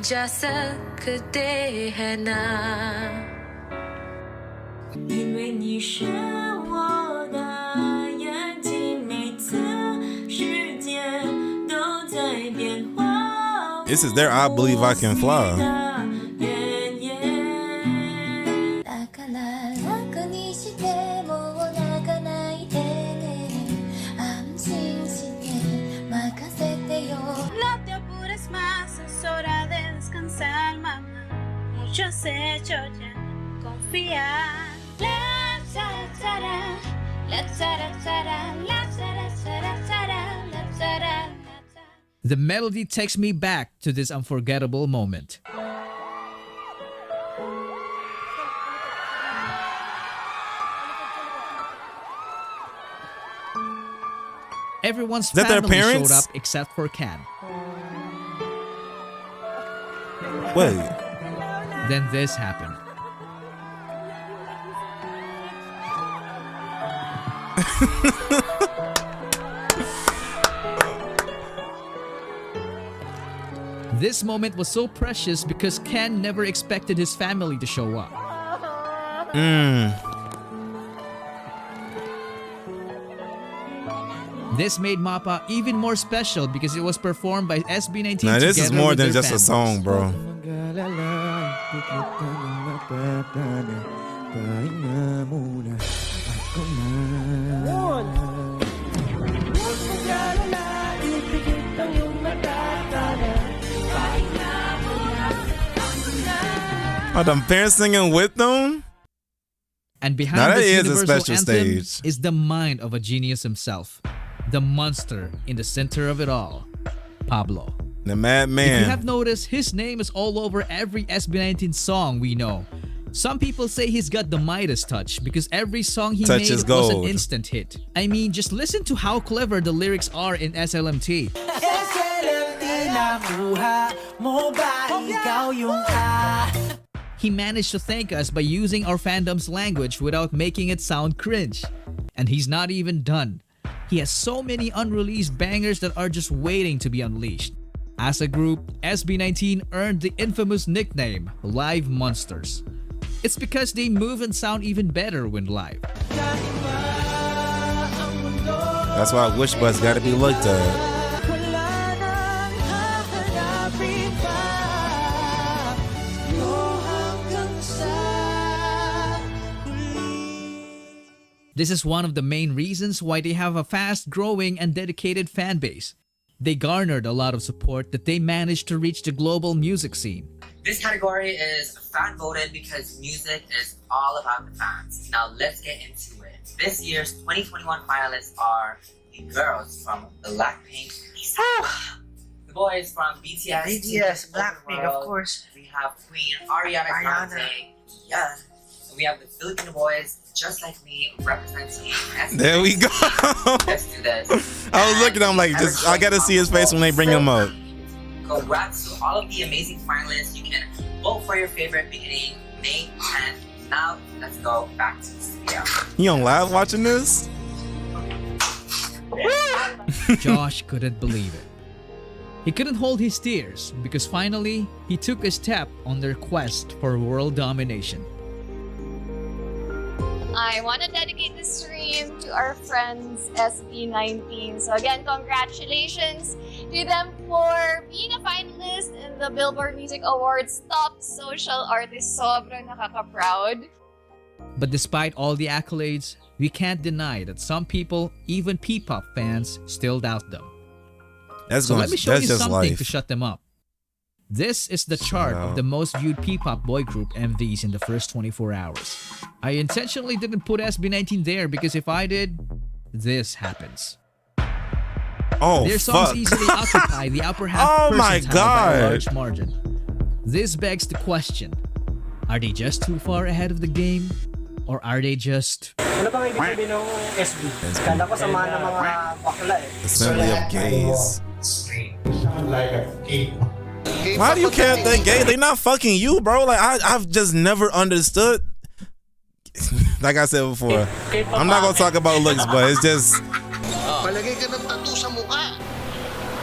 Speaker 20: जा सकते हैं ना因为你是我的眼睛每次世界都在变化
Speaker 1: This is their I Believe I Can Fly.
Speaker 20: Muchos hechos ya confía. La tara tara, la tara tara, la tara tara tara, la tara.
Speaker 2: The melody takes me back to this unforgettable moment. Everyone's
Speaker 1: that their
Speaker 2: family
Speaker 1: parents?
Speaker 2: showed up except for Can.
Speaker 1: Wait.
Speaker 2: Then this happened. This moment was so precious because Ken never expected his family to show up. This made Mappa even more special because it was performed by SB19.
Speaker 1: Now this is more than just a
Speaker 2: families.
Speaker 1: song, bro. Are them parents singing with them?
Speaker 2: And behind
Speaker 1: now that
Speaker 2: this
Speaker 1: is a
Speaker 2: universal
Speaker 1: special
Speaker 2: anthem
Speaker 1: stage.
Speaker 2: is the mind of a genius himself, the monster in the center of it all, Pablo.
Speaker 1: The madman.
Speaker 2: If you have noticed, his name is all over every SB19 song we know. Some people say he's got the Midas touch because every song he
Speaker 1: Touch
Speaker 2: made
Speaker 1: is
Speaker 2: was an
Speaker 1: gold.
Speaker 2: instant hit. I mean, just listen to how clever the lyrics are in SLMT. He managed to thank us by using our fandom's language without making it sound cringe. And he's not even done. He has so many unreleased bangers that are just waiting to be unleashed. As a group, SB19 earned the infamous nickname Live Monsters. It's because they move and sound even better when live.
Speaker 1: That's why Wish Bus gotta be looked at.
Speaker 2: This is one of the main reasons why they have a fast-growing and dedicated fan base. They garnered a lot of support that they managed to reach the global music scene.
Speaker 16: This category is fan voted because music is all about the fans. Now let's get into it. This year's 2021 finalists are the girls from Blackpink, the boys from BTS,
Speaker 10: BTS, Blackpink, of course.
Speaker 16: We have Queen Ariana Grande, yeah. And we have the Filipino boys, just like me, representing.
Speaker 1: There we go.
Speaker 16: Let's do this.
Speaker 1: I was looking at him like, just I gotta see his face when they bring him up.
Speaker 16: Congrats to all of the amazing finalists. You can vote for your favorite beginning May 10th. Now, let's go back to the studio.
Speaker 1: You don't laugh watching this?
Speaker 2: Josh couldn't believe it. He couldn't hold his tears because finally, he took a step on their quest for world domination.
Speaker 7: I want to dedicate this stream to our friends SB19. So again, congratulations to them for being a finalist in the Billboard Music Awards Top Social Artist. Sobrang nakaka-proud.
Speaker 2: But despite all the accolades, we can't deny that some people, even P-pop fans, still doubt them. So let me show you something to shut them up. This is the chart of the most viewed P-pop boy group MVs in the first 24 hours. I intentionally didn't put SB19 there because if I did, this happens.
Speaker 1: Oh,
Speaker 2: their songs
Speaker 1: fuck.
Speaker 2: easily occupy the upper half
Speaker 1: Oh my
Speaker 2: percentile by a
Speaker 1: God.
Speaker 2: large margin. This begs the question, are they just too far ahead of the game? Or are they just...
Speaker 3: Ano bang ibig sabihin ng SB? Kala ko samahan ng mga bakla eh.
Speaker 1: Assembly of gays.
Speaker 8: Like a gay.
Speaker 1: Why do you care if they're gay? They not fucking you, bro. Like I've just never understood. Like I said before, I'm not gonna talk about looks, but it's just.
Speaker 21: Palagay ka ng tattoo sa mukha.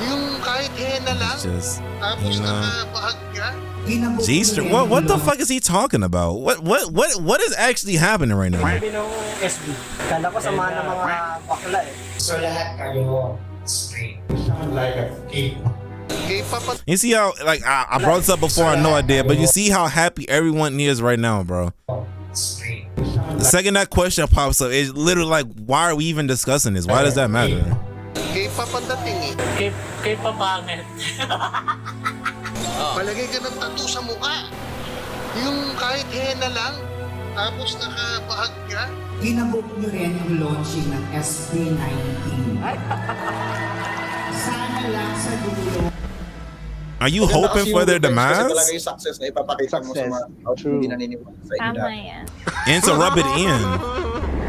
Speaker 21: Yung kahit henna lang.
Speaker 1: Just,
Speaker 21: tapos
Speaker 1: you know.
Speaker 21: nakabahag ka.
Speaker 1: G-string. What the fuck is he talking about? What is actually happening right now?
Speaker 3: Sabi ng SB. Kala ko samahan ng mga bakla eh.
Speaker 8: So lahat kayo straight. Like a gay.
Speaker 1: You see how, like, I brought this up before, I know I did, but you see how happy everyone is right now, bro. The second that question pops up, it's literally like, why are we even discussing this? Why does that matter?
Speaker 21: K-pop ang dating eh.
Speaker 3: K-pop pangit.
Speaker 21: Palagay ka ng tattoo sa mukha. Yung kahit henna lang, tapos nakabahag ka.
Speaker 22: Inabot nyo rin yung launching ng SB19. Sana lang sa dulo.
Speaker 1: Are you hoping for their demise?
Speaker 21: Talaga yung success na ipapakita mo sa mga hindi naniniwala sa inyo.
Speaker 7: Tama yan.
Speaker 1: And to rub it in.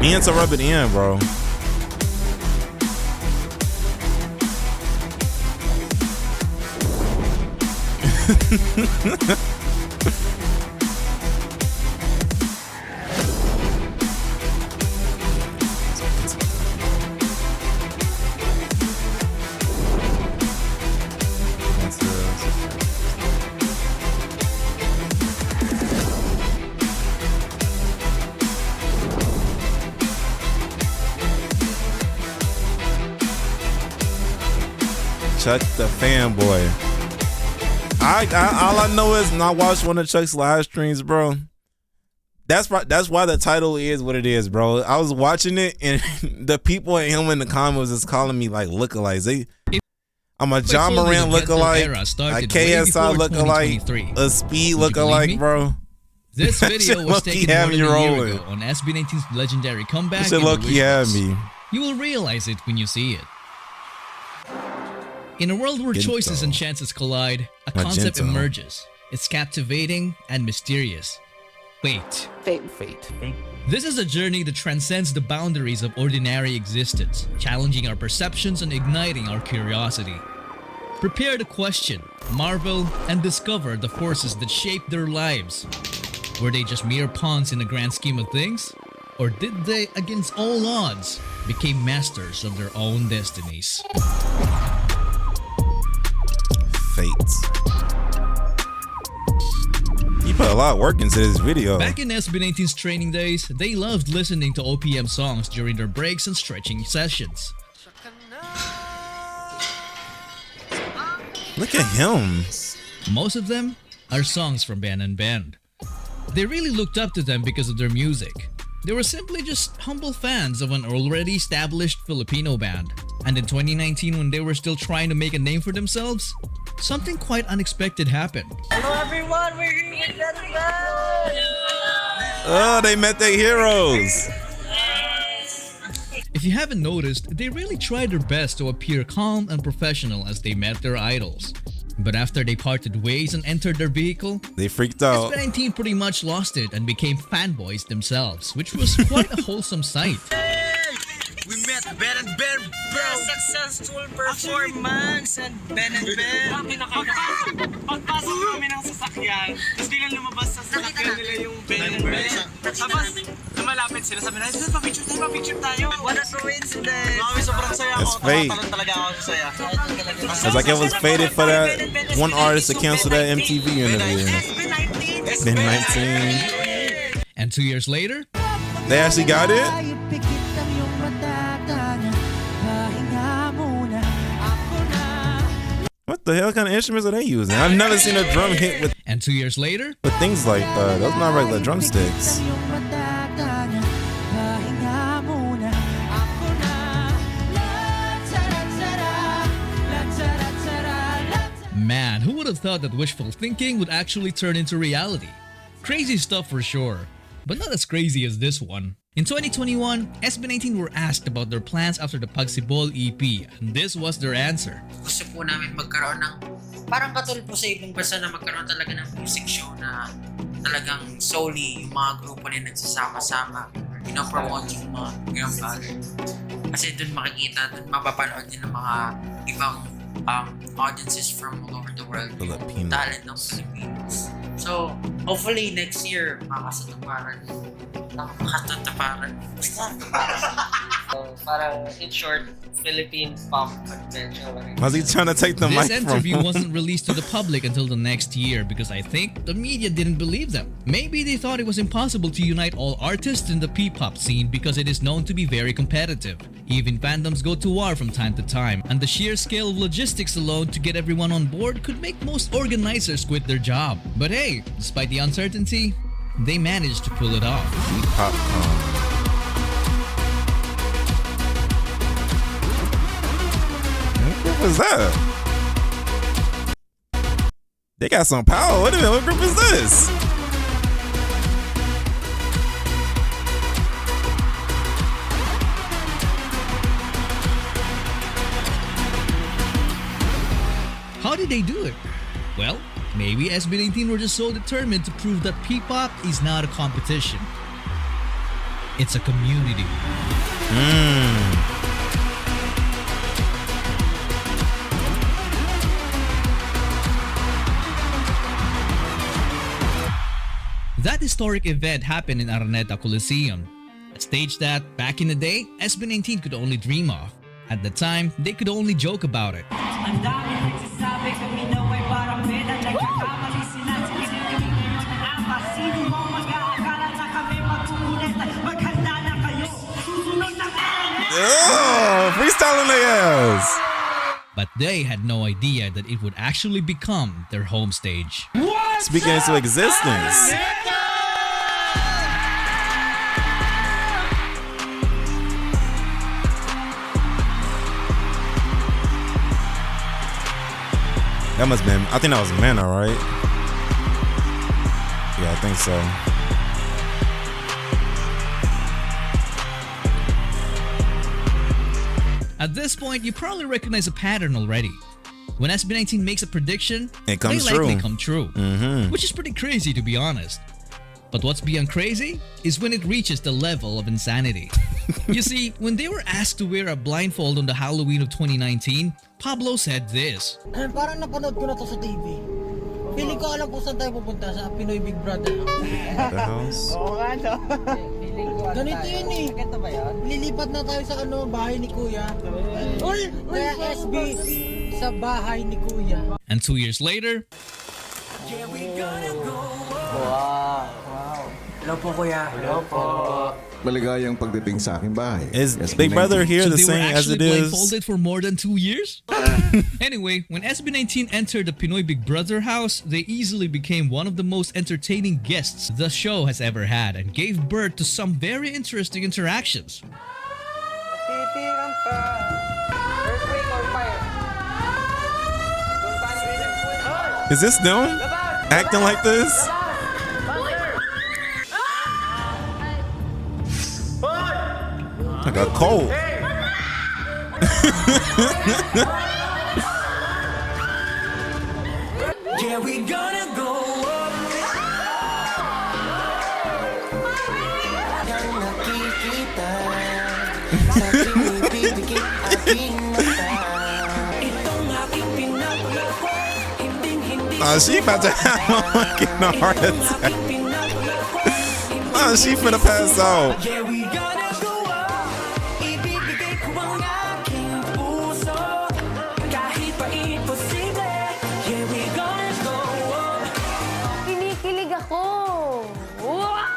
Speaker 1: And to rub it in, bro. Chuck the fanboy. All I know is, and I watched one of Chuck's live streams, bro. That's why the title is what it is, bro. I was watching it, and the people and him in the comments is calling me like lookalikes. I'm a John Morant lookalike, a KSI lookalike, a Speed lookalike, bro.
Speaker 2: This video was taken more than a year ago on SB19's legendary comeback.
Speaker 1: Shit lucky had me.
Speaker 2: You will realize it when you see it. In a world where choices and chances collide, a concept emerges. It's captivating and mysterious. Fate. This is a journey that transcends the boundaries of ordinary existence, challenging our perceptions and igniting our curiosity. Prepare to question, marvel, and discover the forces that shape their lives. Were they just mere pawns in the grand scheme of things? Or did they, against all odds, become masters of their own destinies?
Speaker 1: Fates. He put a lot of work into this video.
Speaker 2: Back in SB19's training days, they loved listening to OPM songs during their breaks and stretching sessions.
Speaker 1: Look at him.
Speaker 2: Most of them are songs from Ben and Ben. They really looked up to them because of their music. They were simply just humble fans of an already established Filipino band. And in 2019, when they were still trying to make a name for themselves, something quite unexpected happened.
Speaker 10: Hello everyone, we're here with Ben and Ben!
Speaker 1: Oh, they met their heroes.
Speaker 2: If you haven't noticed, they really tried their best to appear calm and professional as they met their idols. But after they parted ways and entered their vehicle,
Speaker 1: they freaked out.
Speaker 2: SB19 pretty much lost it and became fanboys themselves, which was quite a wholesome sight.
Speaker 13: We met Ben and Ben, bro! Successful performance and Ben and Ben! Pagpasok namin ng sasakyan, tapos biglang lumabas sa sasakyan nila yung Ben and Ben. Tapos, malapit sila, sabi na, pa-picture tayo! What a coincidence! Mami, sobrang saya ako. Talon talaga ako sa saya.
Speaker 1: It's like it was fated for that one artist to cancel that MTV interview. SB19.
Speaker 2: And 2 years later,
Speaker 1: they actually got it? What the hell kind of instruments are they using? I've never seen a drum hit with.
Speaker 2: And 2 years later,
Speaker 1: with things like those are not regular drumsticks.
Speaker 2: Man, who would have thought that wishful thinking would actually turn into reality? Crazy stuff for sure, but not as crazy as this one. In 2021, SB19 were asked about their plans after the Pagsibol EP, and this was their answer.
Speaker 10: Gusto po namin magkaroon ng parang katulad po sa ibang bansa na magkaroon talaga ng music show na talagang solely yung mga grupo na nagsasama-sama, pinopromote yung mga young talent. Kasi dun makikita, dun mapapanood din ng mga ibang audiences from all over the world, yung talent ng Pilipinas. So, hopefully next year, makakasatuparan.
Speaker 3: Parang in short, Philippine pop adventure.
Speaker 1: Was he trying to take the mic
Speaker 2: This interview wasn't released to the public until the next year because I think the media didn't believe them. Maybe they thought it was impossible to unite all artists in the P-pop scene because it is known to be very competitive. Even fandoms go to war from time to time, and the sheer scale of logistics alone to get everyone on board could make most organizers quit their job. But hey, despite the uncertainty, they managed to pull it off.
Speaker 1: P-pop. What was that? They got some power. Wait a minute, what group is this?
Speaker 2: How did they do it? Well, maybe SB19 were just so determined to prove that P-pop is not a competition. It's a community. historic event happened in Araneta Coliseum, a stage that, back in the day, SB19 could only dream of. At the time, they could only joke about it.
Speaker 5: Ang dami nagsasabi kami daw ay parang beda. Nagkakamali sila sa kinikilig ngayon ng apas. Sino mo mag-aakala na kami magkukulit? Maghanda na kayo. Susunod na kayo.
Speaker 1: Oh, freestyling their ass.
Speaker 2: But they had no idea that it would actually become their home stage.
Speaker 1: Speaking into existence. That must have been, I think that was Mana, right? Yeah, I think so.
Speaker 2: At this point, you probably recognize a pattern already. When SB19 makes a prediction,
Speaker 1: it comes
Speaker 2: they likely
Speaker 1: true.
Speaker 2: come true, which is pretty crazy to be honest. But what's beyond crazy is when it reaches the level of insanity. You see, when they were asked to wear a blindfold on the Halloween of 2019, Pablo said this.
Speaker 6: Parang napanood ko na to sa TV. Feeling ko alam po saan tayo pupunta sa Pinoy Big Brother.
Speaker 1: The house?
Speaker 6: Oo nga, no? Ganito yun eh. Ganito ba yan? Lilipat na tayo sa bahay ni Kuya. Kaya SB, sa bahay ni Kuya.
Speaker 2: And 2 years later,
Speaker 6: Wow. Hello po, Kuya. Hello po.
Speaker 11: Maligayang pagdating sa aking bahay.
Speaker 1: Is Big Brother here the same as it is?
Speaker 2: blindfolded for more than 2 years? Anyway, when SB19 entered the Pinoy Big Brother house, they easily became one of the most entertaining guests the show has ever had and gave birth to some very interesting interactions.
Speaker 1: Is this them acting like this? I got cold.
Speaker 5: Yeah, we gonna go up.
Speaker 1: She about to have a fucking heart attack. She finna pass out.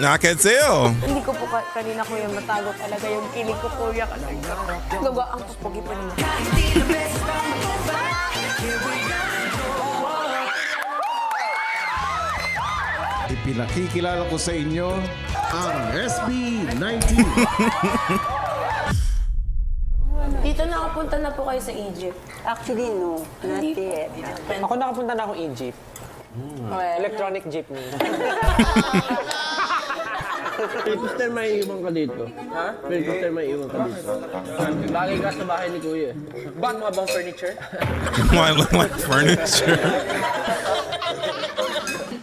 Speaker 1: I can tell.
Speaker 23: Hindi ko po kanina kuya matago talaga yung kilig ko kuya kasi gawa ang pupugi pa naman.
Speaker 11: Ipinakikilala ko sa inyo ang SB19.
Speaker 23: Dito nakapunta na po kayo sa Egypt.
Speaker 24: Actually, no. Not yet.
Speaker 4: Ako nakapunta na akong Egypt. Electronic jeepney.
Speaker 25: Pilpuster may iwan ka dito.
Speaker 4: Ha?
Speaker 25: Pilpuster may iwan ka dito. Bagay ka sa bahay ni Kuya.
Speaker 4: Ba't mga bang furniture?
Speaker 1: Why look like furniture?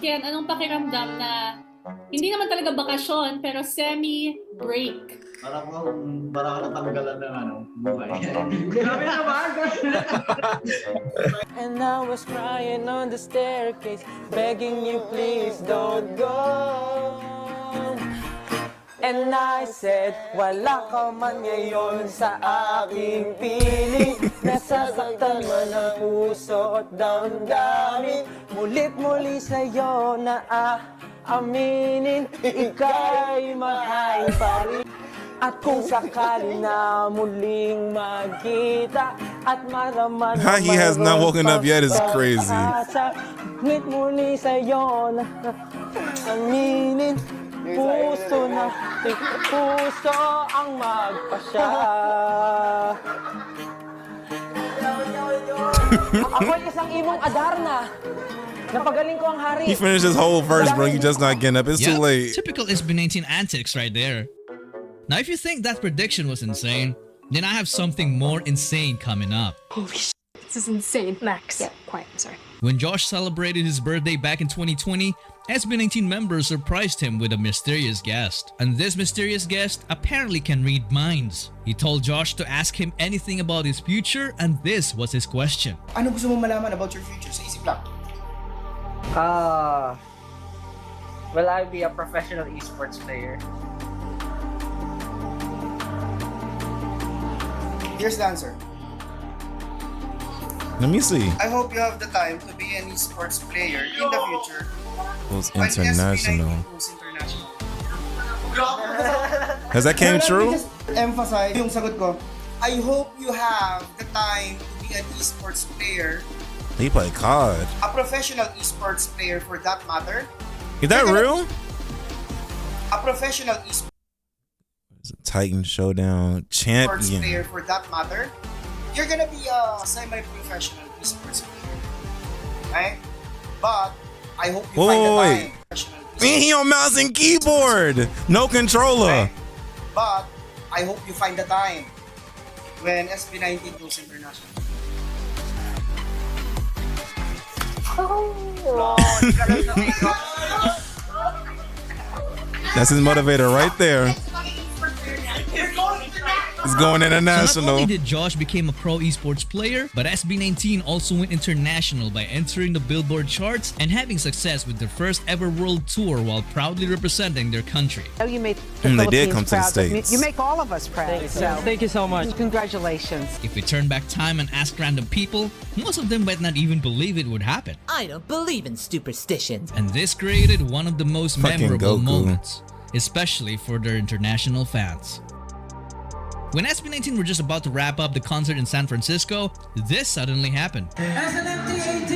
Speaker 26: Ken, anong pakiramdam na hindi naman talaga bakasyon pero semi-break?
Speaker 27: Parang ka natanggalan ng buhay.
Speaker 5: Grabe naman!
Speaker 4: And I was crying on the staircase, begging you please don't go. And I said, wala ka man ngayon sa aking piling. Nasasaktan man ang puso at damdamin. Mulit-muli sa'yo na aaminin, ika'y mahal pa rin. At kung sakali na muling magkita at maraman
Speaker 1: How he has not woken up yet is crazy.
Speaker 4: Ngit muli sa'yo na aminin. Puso na puso ang magpasya. Ako'y isang ibong Adarna. Napagaling ko ang hari.
Speaker 1: He finished his whole verse, bro. You just not getting up. It's too late.
Speaker 2: Typical SB19 antics right there. Now, if you think that prediction was insane, then I have something more insane coming up.
Speaker 23: Holy shit, this is insane. Max. Yeah, quiet, I'm sorry.
Speaker 2: When Josh celebrated his birthday back in 2020, SB19 members surprised him with a mysterious guest. And this mysterious guest apparently can read minds. He told Josh to ask him anything about his future, and this was his question.
Speaker 28: Ano gusto mo malaman about your future? Sa isip lang.
Speaker 3: Will I be a professional esports player?
Speaker 9: Here's the answer.
Speaker 1: Let me see.
Speaker 9: I hope you have the time to be an esports player in the future.
Speaker 1: Goes
Speaker 9: When
Speaker 1: international.
Speaker 9: SB19 goes international.
Speaker 1: Has that came true?
Speaker 9: Just emphasize yung sagot ko. I hope you have the time to be an esports player.
Speaker 1: He play COD.
Speaker 9: A professional esports player for that matter.
Speaker 1: Is that real?
Speaker 9: A professional esports
Speaker 1: Titan Showdown champion.
Speaker 9: player for that matter. You're gonna be a semi-professional esports player. Right? But I hope you find the time.
Speaker 1: Man, he on mouse and keyboard. No controller.
Speaker 9: But I hope you find the time when SB19 goes international.
Speaker 1: That's his motivator right there. He's going international.
Speaker 2: So not only did Josh become a pro esports player, but SB19 also went international by entering the Billboard charts and having success with their first ever world tour while proudly representing their country.
Speaker 12: You made
Speaker 1: they did come to the States.
Speaker 12: You make all of us proud.
Speaker 3: Thank you so much.
Speaker 12: Congratulations.
Speaker 2: If we turn back time and ask random people, most of them might not even believe it would happen.
Speaker 14: I don't believe in superstitions.
Speaker 2: And this created one of the most
Speaker 1: Fucking
Speaker 2: memorable
Speaker 1: Goku.
Speaker 2: moments, especially for their international fans. When SB19 were just about to wrap up the concert in San Francisco, this suddenly happened.
Speaker 5: SNMT18!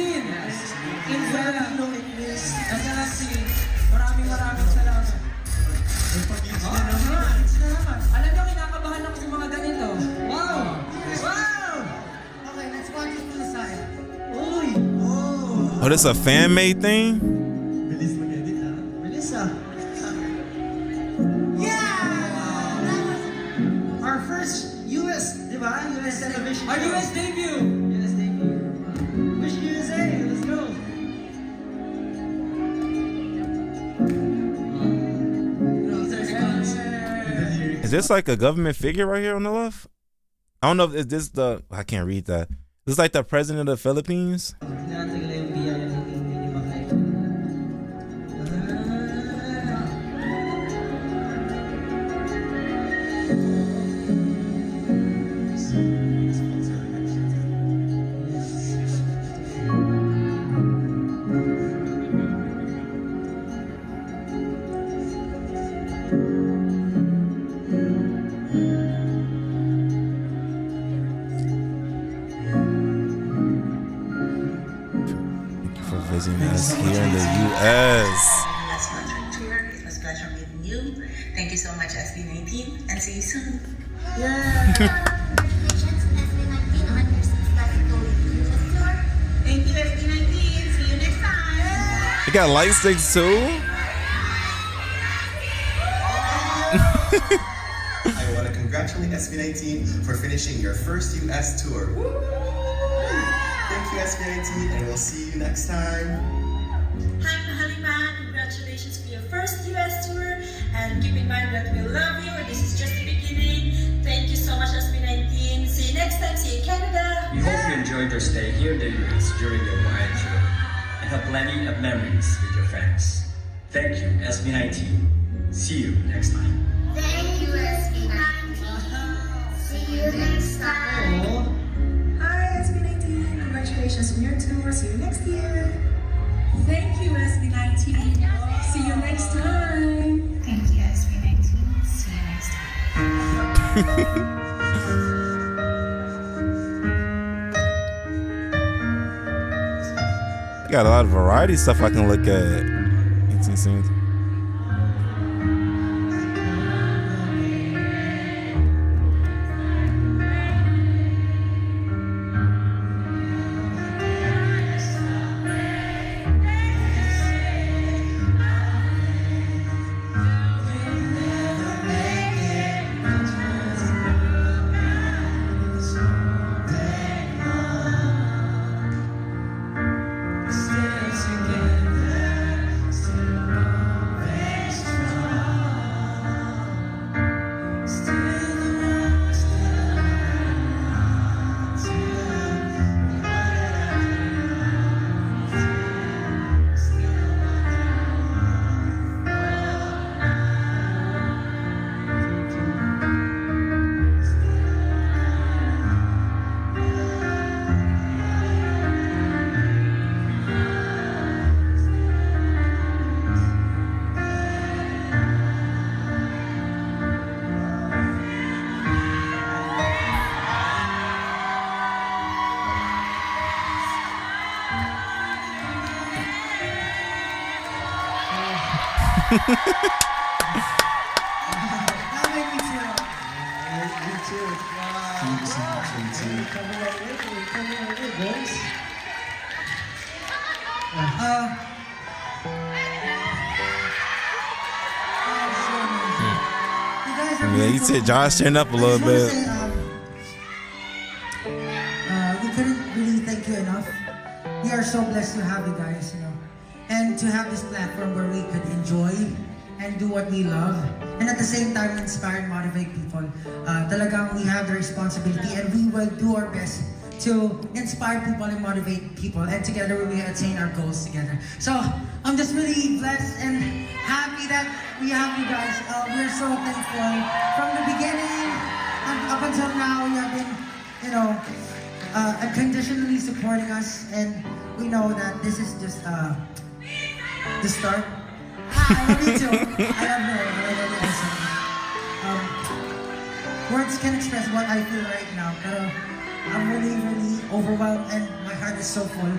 Speaker 5: In Filipino, SNMT, maraming salamat. Alam nyo, kinakabahan ako sa mga ganito. Wow! Wow! Okay, let's watch it to the side. Uy!
Speaker 1: Oh, this a fan-made thing?
Speaker 5: Bilis mag-edit, ha? Bilis, ah. Our first US, di ba? US television. Our US debut! US debut. Wish USA, let's go!
Speaker 1: Is this like a government figure right here on the left? I don't know if this the I can't read that. This is like the president of the Philippines. Visiting us here in the U.S.
Speaker 15: Last month tour. It was a pleasure meeting you. Thank you so much, SB19, and see you soon. Yeah. Thank you, SB19. See you next time.
Speaker 1: You got light sticks too.
Speaker 17: I want to congratulate SB19 for finishing your first U.S. tour. Thank you, SB19, and we'll see you next time.
Speaker 15: Hi, Halima. Congratulations for your first US tour. And keep in mind that we love you. This is just the beginning. Thank you so much, SB19. See you next time. See you, Canada.
Speaker 18: We hope you enjoyed your stay here in the US during your wild tour and have plenty of memories with your friends. Thank you, SB19. See you next time.
Speaker 15: Thank you, SB19. See you next time. Hi, SB19. Congratulations on your tour. See you next year. Thank you, SB19. See you next time. Thank you, SB19. See you next time.
Speaker 1: You got a lot of variety stuff I can look at. 18 scenes. Yeah, you said Josh turned up a little bit.
Speaker 6: We couldn't really thank you enough. We are so blessed to have you guys, you know, and to have this platform where we could enjoy and do what we love, and at the same time inspire and motivate people. Talagang we have the responsibility, and we will do our best to inspire people and motivate people, and together we will attain our goals together. So I'm just really blessed and happy that we have you guys. We're so thankful. From the beginning up until now, you have been, you know, unconditionally supporting us, and we know that this is just the start. I love you too. I love you also. Words can express what I feel right now, pero I'm really, really overwhelmed and my heart is so full.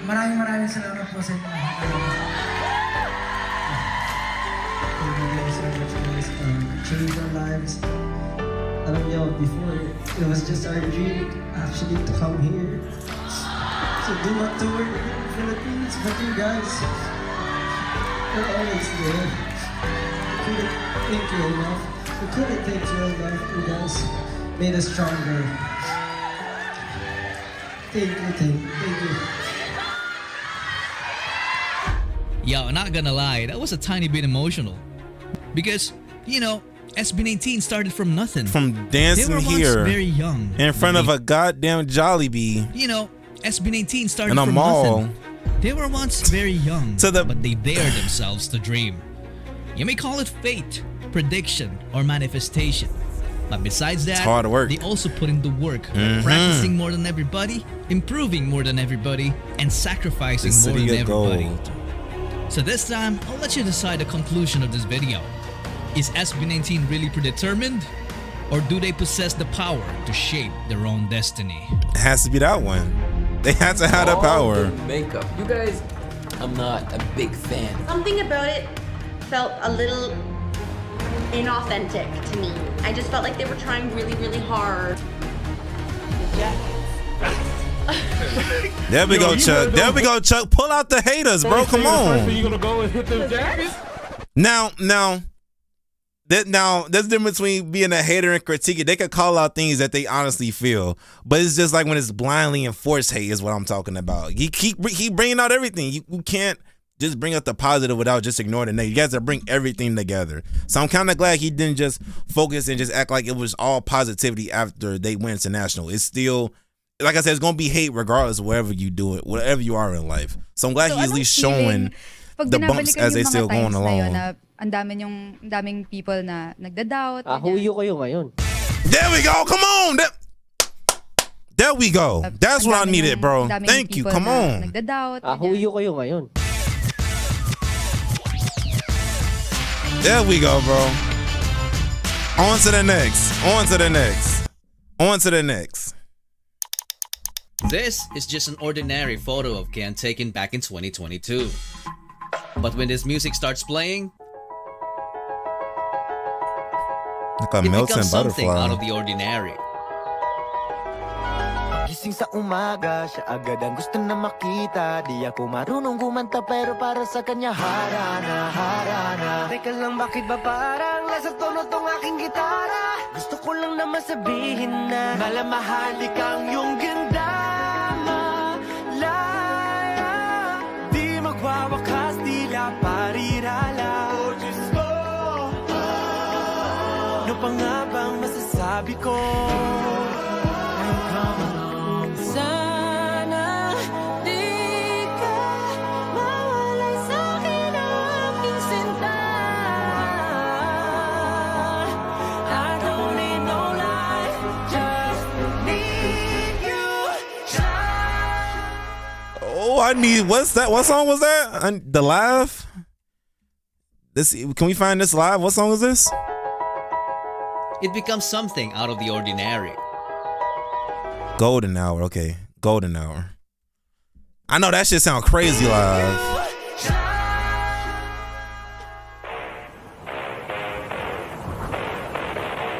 Speaker 6: Maraming salamat po sa inyo.
Speaker 7: Thank you guys so much, guys. Changed our lives. Alam niyo, before, it was just our dream actually to come here. So do a tour in the Philippines, but you guys, you're always there. Couldn't thank you enough. We couldn't thank you enough. You guys made us stronger. Thank you.
Speaker 2: Yo, not gonna lie, that was a tiny bit emotional. Because, you know, SB19 started from nothing.
Speaker 1: From dancing
Speaker 2: they were
Speaker 1: here
Speaker 2: once very young.
Speaker 1: in front of a goddamn Jollibee.
Speaker 2: You know, SB19 started
Speaker 1: in a
Speaker 2: from
Speaker 1: mall.
Speaker 2: nothing. They were once very young, but they dared themselves to dream. You may call it fate, prediction, or manifestation. But besides that,
Speaker 1: it's hard work.
Speaker 2: They also put in the work, practicing more than everybody, improving more than everybody, and sacrificing more than everybody. So this time, I'll let you decide the conclusion of this video. Is SB19 really predetermined? Or do they possess the power to shape their own destiny?
Speaker 1: It has to be that one. They have to have the power.
Speaker 8: Makeup. You guys, I'm not a big fan.
Speaker 23: Something about it felt a little inauthentic to me. I just felt like they were trying really, really hard.
Speaker 1: There we go, Chuck. There we go, Chuck. Pull out the haters, bro. Come on.
Speaker 16: You gonna go and hit them jackets?
Speaker 1: Now, there's the difference between being a hater and critiquing. They could call out things that they honestly feel, but it's just like when it's blindly enforced hate is what I'm talking about. He bringing out everything. You can't just bring up the positive without just ignoring the negative. You guys have to bring everything together. So I'm kind of glad he didn't just focus and just act like it was all positivity after they went to national. It's still, like I said, it's gonna be hate regardless of wherever you do it, whatever you are in life. So I'm glad he's at least showing the bumps as they still going along.
Speaker 19: Ang daming people na nagda-doubt.
Speaker 7: Huyo kayo ngayon.
Speaker 1: There we go. Come on. There we go. That's what I needed, bro. Thank you. Come on.
Speaker 19: Nagda-doubt.
Speaker 7: Huyo kayo ngayon.
Speaker 1: There we go, bro. On to the next. On to the next. On to the next.
Speaker 2: This is just an ordinary photo of Ken taken back in 2022. But when this music starts playing,
Speaker 1: like a
Speaker 2: it
Speaker 1: melting
Speaker 2: becomes something
Speaker 1: butterfly.
Speaker 2: out of the ordinary.
Speaker 4: Gising sa umaga, siya agad ang gusto na makita. Di ako marunong kumanta pero para sa kanya harana, harana. Teka lang, bakit ba parang nasa tono tong aking gitara? Gusto ko lang naman sabihin na malamahali kang yung ganda. Malaya, di magwawakas, tila parirala. Oh, Diyos ko, ano pa nga bang masasabi ko? Sana di ka mawalay sa'kin ang aking sinta. I don't need no life, just need you.
Speaker 1: Oh, I need, what's that? What song was that? The Live? This, can we find this live? What song is this?
Speaker 2: It becomes something out of the ordinary.
Speaker 1: Golden Hour, okay. Golden Hour. I know that shit sound crazy live.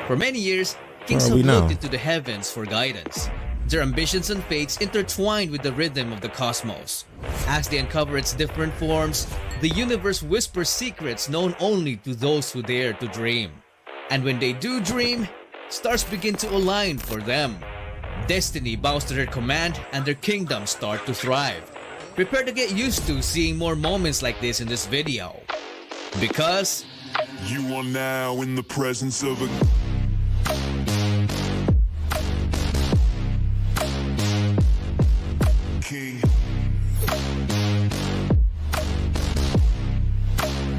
Speaker 2: For many years, kings have looked into the heavens for guidance. Their ambitions and fates intertwined with the rhythm of the cosmos. As they uncover its different forms, the universe whispers secrets known only to those who dare to dream. And when they do dream, stars begin to align for them. Destiny bows to their command and their kingdoms start to thrive. Prepare to get used to seeing more moments like this in this video. Because
Speaker 10: you are now in the presence of a king.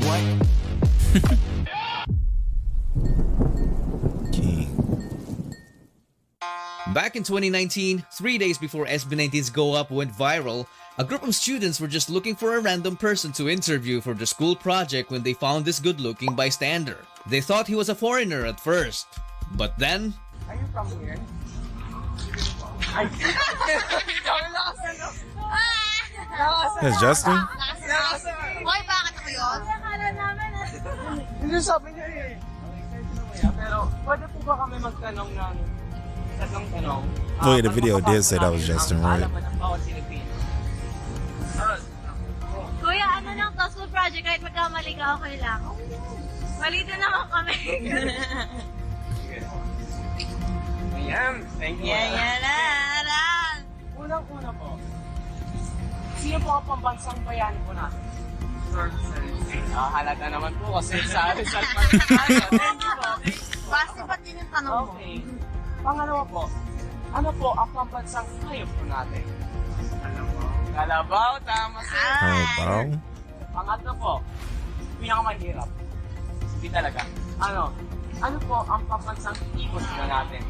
Speaker 1: What? King.
Speaker 2: Back in 2019, 3 days before SB19's Go Up went viral, a group of students were just looking for a random person to interview for the school project when they found this good-looking bystander. They thought he was a foreigner at first, but then...
Speaker 4: Are you from here?
Speaker 1: That's Justin?
Speaker 4: Why, bakit ko yun? Akala namin Hindi sabi niya eh. Pero pwede po ba kami magtanong ng tatlong tanong?
Speaker 1: Oh yeah, the video did say that was Justin, right?
Speaker 23: Kuya, ano lang to, school project, kahit magkamali ka, okay lang. Malito naman kami.
Speaker 4: Ayan, thank you.
Speaker 23: Yan.
Speaker 4: Unang-una po, sino po ang pambansang bayani po natin? Halata naman po kasi sa Rizal Thank you po.
Speaker 23: Basta ba't yun yung tanong mo?
Speaker 4: Okay. Pangalawa po, ano po ang pambansang hayop po natin? Kalabaw, tama sir.
Speaker 1: Kalabaw?
Speaker 4: Pangatlo po, pinakamahirap. Hindi talaga. Ano po ang pambansang ibon po natin?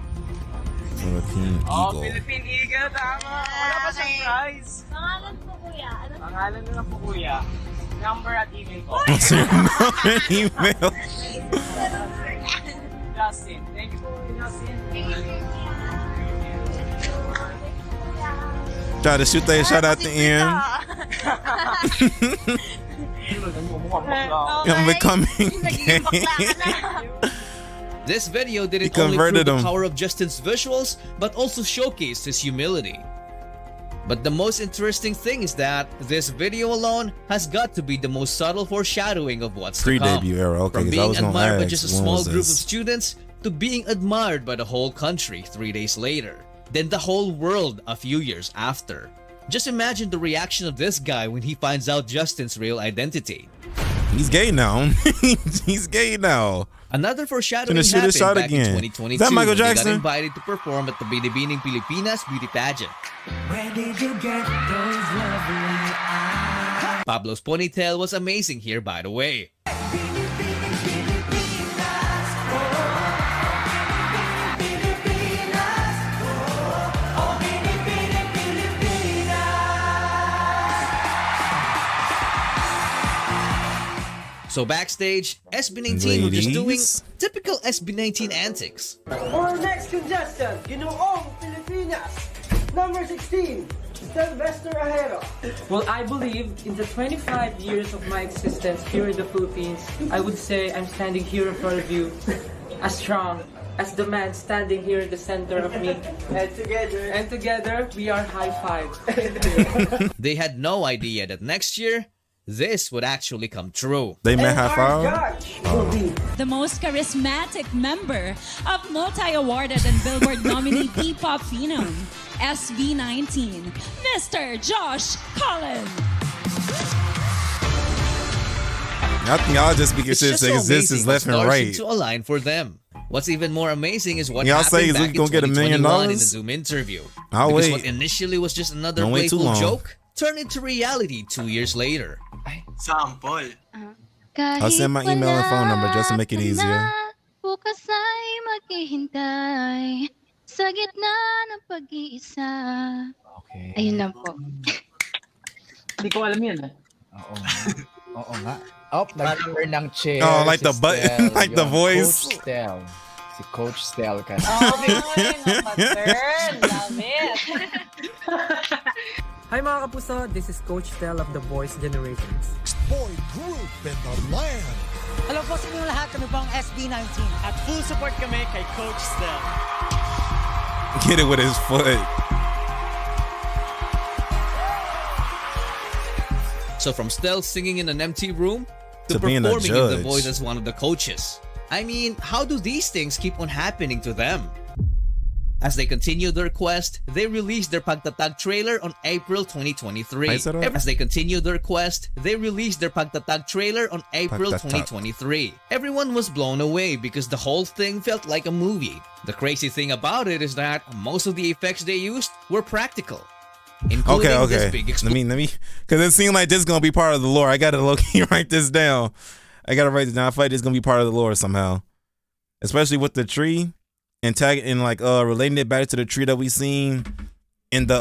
Speaker 1: Philippine Eagle.
Speaker 4: Philippine Eagle, tama. Wala pa siyang prize.
Speaker 23: Pangalan po kuya.
Speaker 4: Pangalan nyo na po kuya. Number at email po.
Speaker 1: What's your number and email?
Speaker 4: Justin. Thank you po, Justin.
Speaker 1: Try to shoot that shot out the end. I'm becoming gay.
Speaker 2: This video didn't only prove the power of Justin's visuals, but also showcased his humility. But the most interesting thing is that this video alone has got to be the most subtle foreshadowing of what's to come.
Speaker 1: Pre-debut era, okay,
Speaker 2: From
Speaker 1: because I was
Speaker 2: being
Speaker 1: gonna
Speaker 2: admired by
Speaker 1: ask,
Speaker 2: just a
Speaker 1: when
Speaker 2: small
Speaker 1: was
Speaker 2: group of
Speaker 1: this?
Speaker 2: students to being admired by the whole country 3 days later, then the whole world a few years after. Just imagine the reaction of this guy when he finds out Justin's real identity.
Speaker 1: He's gay now. He's gay now.
Speaker 2: Another foreshadowing
Speaker 1: Shoot his
Speaker 2: happened
Speaker 1: shot
Speaker 2: back
Speaker 1: again.
Speaker 2: in 2022
Speaker 1: Is that Michael
Speaker 2: when they
Speaker 1: Jackson?
Speaker 2: got invited to perform at the Binibining Pilipinas beauty pageant.
Speaker 5: Where did you get those lovely eyes?
Speaker 2: Pablo's ponytail was amazing here, by the way. So backstage, SB19 were just doing typical SB19 antics.
Speaker 4: Our next contestant, Ginoong Pilipinas, number 16, Sylvester Ajero.
Speaker 11: Well, I believe in the 25 years of my existence here in the Philippines, I would say I'm standing here in front of you as strong as the man standing here in the center of me. And together, we are high five.
Speaker 2: They had no idea that next year, this would actually come true.
Speaker 1: They met high five?
Speaker 13: The most charismatic member of multi-awarded and Billboard nominee P-pop phenom, SB19, Mr. Josh Collins.
Speaker 1: I think y'all just speaking
Speaker 2: It's
Speaker 1: shit
Speaker 2: just
Speaker 1: saying
Speaker 2: so
Speaker 1: this
Speaker 2: amazing
Speaker 1: is left
Speaker 2: how
Speaker 1: and
Speaker 2: stars
Speaker 1: right.
Speaker 2: seem to align for them. What's even more amazing is what
Speaker 1: Y'all say
Speaker 2: happened
Speaker 1: he's
Speaker 2: back in
Speaker 1: gonna get $1 million?
Speaker 2: 2021 in the Zoom interview.
Speaker 1: I'll
Speaker 2: Because
Speaker 1: wait.
Speaker 2: what initially was just another
Speaker 1: Don't wait too
Speaker 2: playful
Speaker 1: long.
Speaker 2: joke turned into reality 2 years later.
Speaker 17: Sample.
Speaker 1: I'll send my email and phone number just to make it easier.
Speaker 20: Bukas ay maghihintay sa gitna ng pag-iisa.
Speaker 21: Okay.
Speaker 20: Ayun lang po.
Speaker 21: Hindi ko alam yun. Oo nga. Oh, nag-turn ng chair.
Speaker 1: Oh, like
Speaker 21: si
Speaker 1: the button,
Speaker 21: Stel.
Speaker 1: like the
Speaker 21: Yung
Speaker 1: voice.
Speaker 21: Coach Stel. Si Coach Stel kasi.
Speaker 11: Hi mga kapuso, this is Coach Stel of the Boys Generations.
Speaker 22: Boy group in the land.
Speaker 3: Hello po sa inyong lahat, kami po ang SB19.
Speaker 9: At full support kami kay Coach Stel.
Speaker 1: Get it with his foot.
Speaker 2: So from Stel singing in an empty room to
Speaker 1: being a
Speaker 2: performing in The
Speaker 1: judge.
Speaker 2: Voice as one of the coaches. I mean, how do these things keep on happening to them? As they continue their quest, they released their Pagtatag trailer on April 2023. As they continue their quest, they released their Pagtatag trailer on April
Speaker 1: Pagtatag.
Speaker 2: 2023. Everyone was blown away because the whole thing felt like a movie. The crazy thing about it is that most of the effects they used were practical. Including this big
Speaker 1: Let me, because it seemed like this is gonna be part of the lore. I gotta low-key write this down. I gotta write this down. I feel like this is gonna be part of the lore somehow, especially with the tree and relating it back to the tree that we seen in the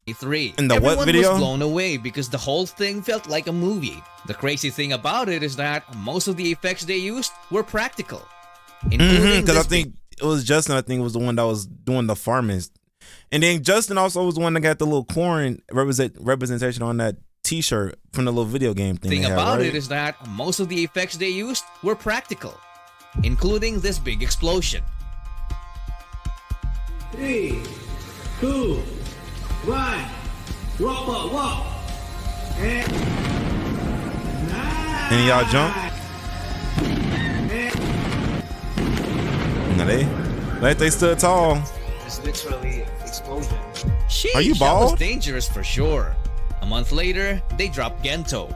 Speaker 2: Everyone
Speaker 1: what video?
Speaker 2: was blown away because the whole thing felt like a movie. The crazy thing about it is that most of the effects they used were practical.
Speaker 1: Because I think it was Justin. I think was the one that was doing the farming. And then Justin also was the one that got the little corn representation on that T-shirt from the little video game thing.
Speaker 2: The thing about it is that most of the effects they used were practical, including this big explosion.
Speaker 5: 3, 2, 1, walk.
Speaker 1: And y'all jump. No, they stood tall.
Speaker 9: It's literally explosion.
Speaker 2: Sheesh,
Speaker 1: Are you
Speaker 2: that was
Speaker 1: bald?
Speaker 2: dangerous for sure. A month later, they dropped Gento.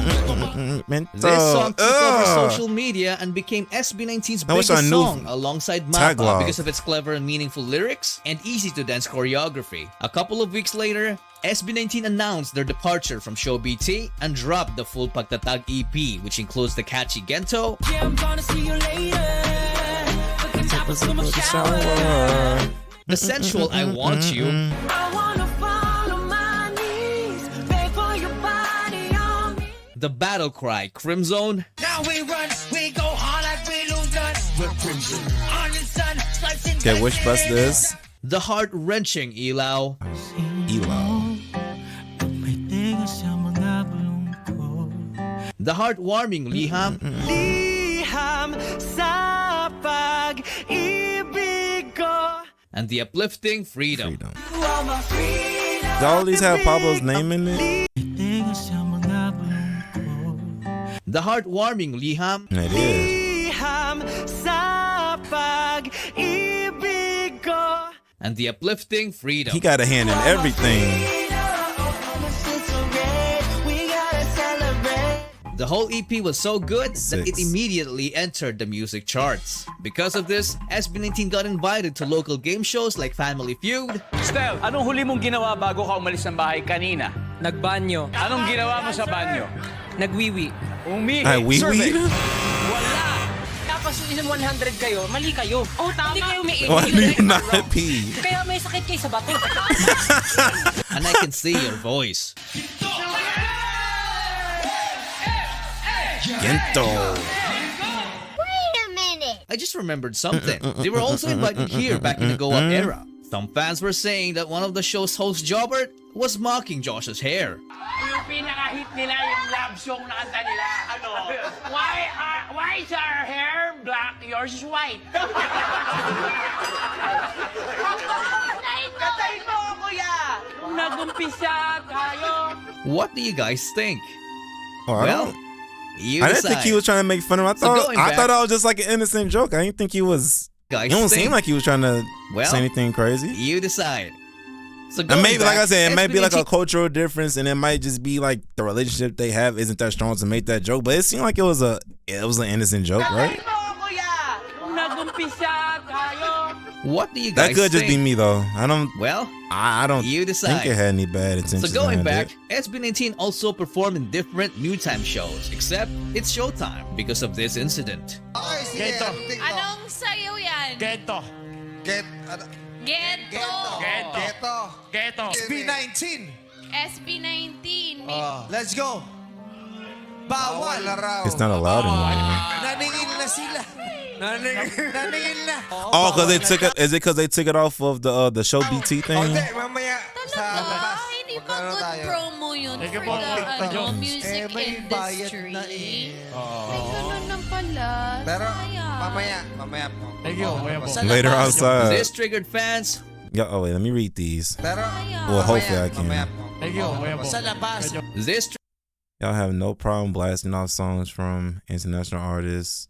Speaker 2: This song took over social media and became SB19's biggest song alongside Mapa because of its clever and meaningful lyrics and easy-to-dance choreography. A couple of weeks later, SB19 announced their departure from Show BT and dropped the full Pagtatag EP, which includes the catchy Gento,
Speaker 5: Yeah, I'm gonna see you later.
Speaker 2: the sensual I Want You,
Speaker 5: I wanna fall on my knees, beg for your body on me.
Speaker 2: the battle cry Crimzone,
Speaker 5: Now we run, we go hard like we lose none. We're crimson on the sun, slicing
Speaker 1: Okay, which bus this?
Speaker 2: the heart-wrenching Ilaw, the heartwarming Liham,
Speaker 5: Liham sa pag-ibig ko.
Speaker 2: and the uplifting Freedom.
Speaker 5: You are my freedom.
Speaker 1: Do all these have Pablo's name in it?
Speaker 2: The heartwarming Liham,
Speaker 1: It is.
Speaker 5: Liham sa pag-ibig ko.
Speaker 2: and the uplifting Freedom.
Speaker 1: He got a hand in everything.
Speaker 2: The whole EP was so good that it
Speaker 1: 6.
Speaker 2: immediately entered the music charts. Because of this, SB19 got invited to local game shows like Family Feud,
Speaker 9: Stel, anong huli mong ginawa bago ka umalis ng bahay kanina?
Speaker 11: Nagbanyo.
Speaker 9: Anong ginawa mo sa banyo?
Speaker 11: Nagwiwi.
Speaker 9: Umihi.
Speaker 1: Ay,
Speaker 9: Survey.
Speaker 11: Wala. Tapos in 100 kayo, mali kayo. Oh, tama. Hindi kayo may
Speaker 1: Why do you not pee?
Speaker 11: Kaya may sakit kayo sa bato.
Speaker 2: and I can see your voice.
Speaker 1: Gento.
Speaker 20: Wait a minute.
Speaker 2: I just remembered something. They were also invited here back in the Go Up era. Some fans were saying that one of the show's host, Jobert, was mocking Josh's hair.
Speaker 5: Yung pinaka-hit nila, yung love song na kanta nila. Ano? Why is our hair black? Yours is white. Katayin mo, kuya! Nag-umpisa tayo.
Speaker 2: What do you guys think?
Speaker 1: Oh,
Speaker 2: Well, you
Speaker 1: I didn't think
Speaker 2: decide.
Speaker 1: he was trying to make fun of him.
Speaker 2: So going
Speaker 1: I
Speaker 2: back-
Speaker 1: thought that was just like an innocent joke. I didn't think he was.
Speaker 2: Guys
Speaker 1: It don't
Speaker 2: think.
Speaker 1: seem like he was trying to
Speaker 2: Well,
Speaker 1: say anything crazy.
Speaker 2: You decide. So
Speaker 1: And
Speaker 2: going
Speaker 1: maybe, like I
Speaker 2: back,
Speaker 1: said, it might be like a
Speaker 2: SB19
Speaker 1: cultural difference, and it might just be like the relationship they have isn't that strong to make that joke. But it seemed like it was an innocent joke, right?
Speaker 5: Katayin mo, kuya! Nag-umpisa tayo.
Speaker 2: What do you guys
Speaker 1: That could just be
Speaker 2: think?
Speaker 1: me though. I don't.
Speaker 2: Well,
Speaker 1: I don't
Speaker 2: you decide.
Speaker 1: think it had any bad intentions.
Speaker 2: So going
Speaker 1: behind
Speaker 2: back,
Speaker 1: it.
Speaker 2: SB19 also performed in different new time shows, except it's showtime because of this incident.
Speaker 9: Gento.
Speaker 13: Anong sayo yan?
Speaker 9: Gento.
Speaker 13: Gento.
Speaker 9: Gento.
Speaker 22: SB19.
Speaker 13: SB19.
Speaker 22: Let's go. Bawal na raw.
Speaker 1: It's not allowed anymore.
Speaker 22: Naningin na sila. Naningin na.
Speaker 1: Oh, because they took it. Is it because they took it off of the show BT thing?
Speaker 22: Hindi, mamaya sa labas.
Speaker 13: Hindi Di ba good promo yun for the music industry? Ay, ganun na pala.
Speaker 22: Pero,
Speaker 13: Sayang.
Speaker 22: mamaya po.
Speaker 21: Thank you.
Speaker 1: Later outside.
Speaker 2: This triggered fans.
Speaker 1: Yeah, oh wait, let me read these.
Speaker 22: Pero,
Speaker 1: Well, hopefully I can.
Speaker 21: Thank you.
Speaker 22: sa labas.
Speaker 2: This
Speaker 1: Y'all have no problem blasting off songs from international artists,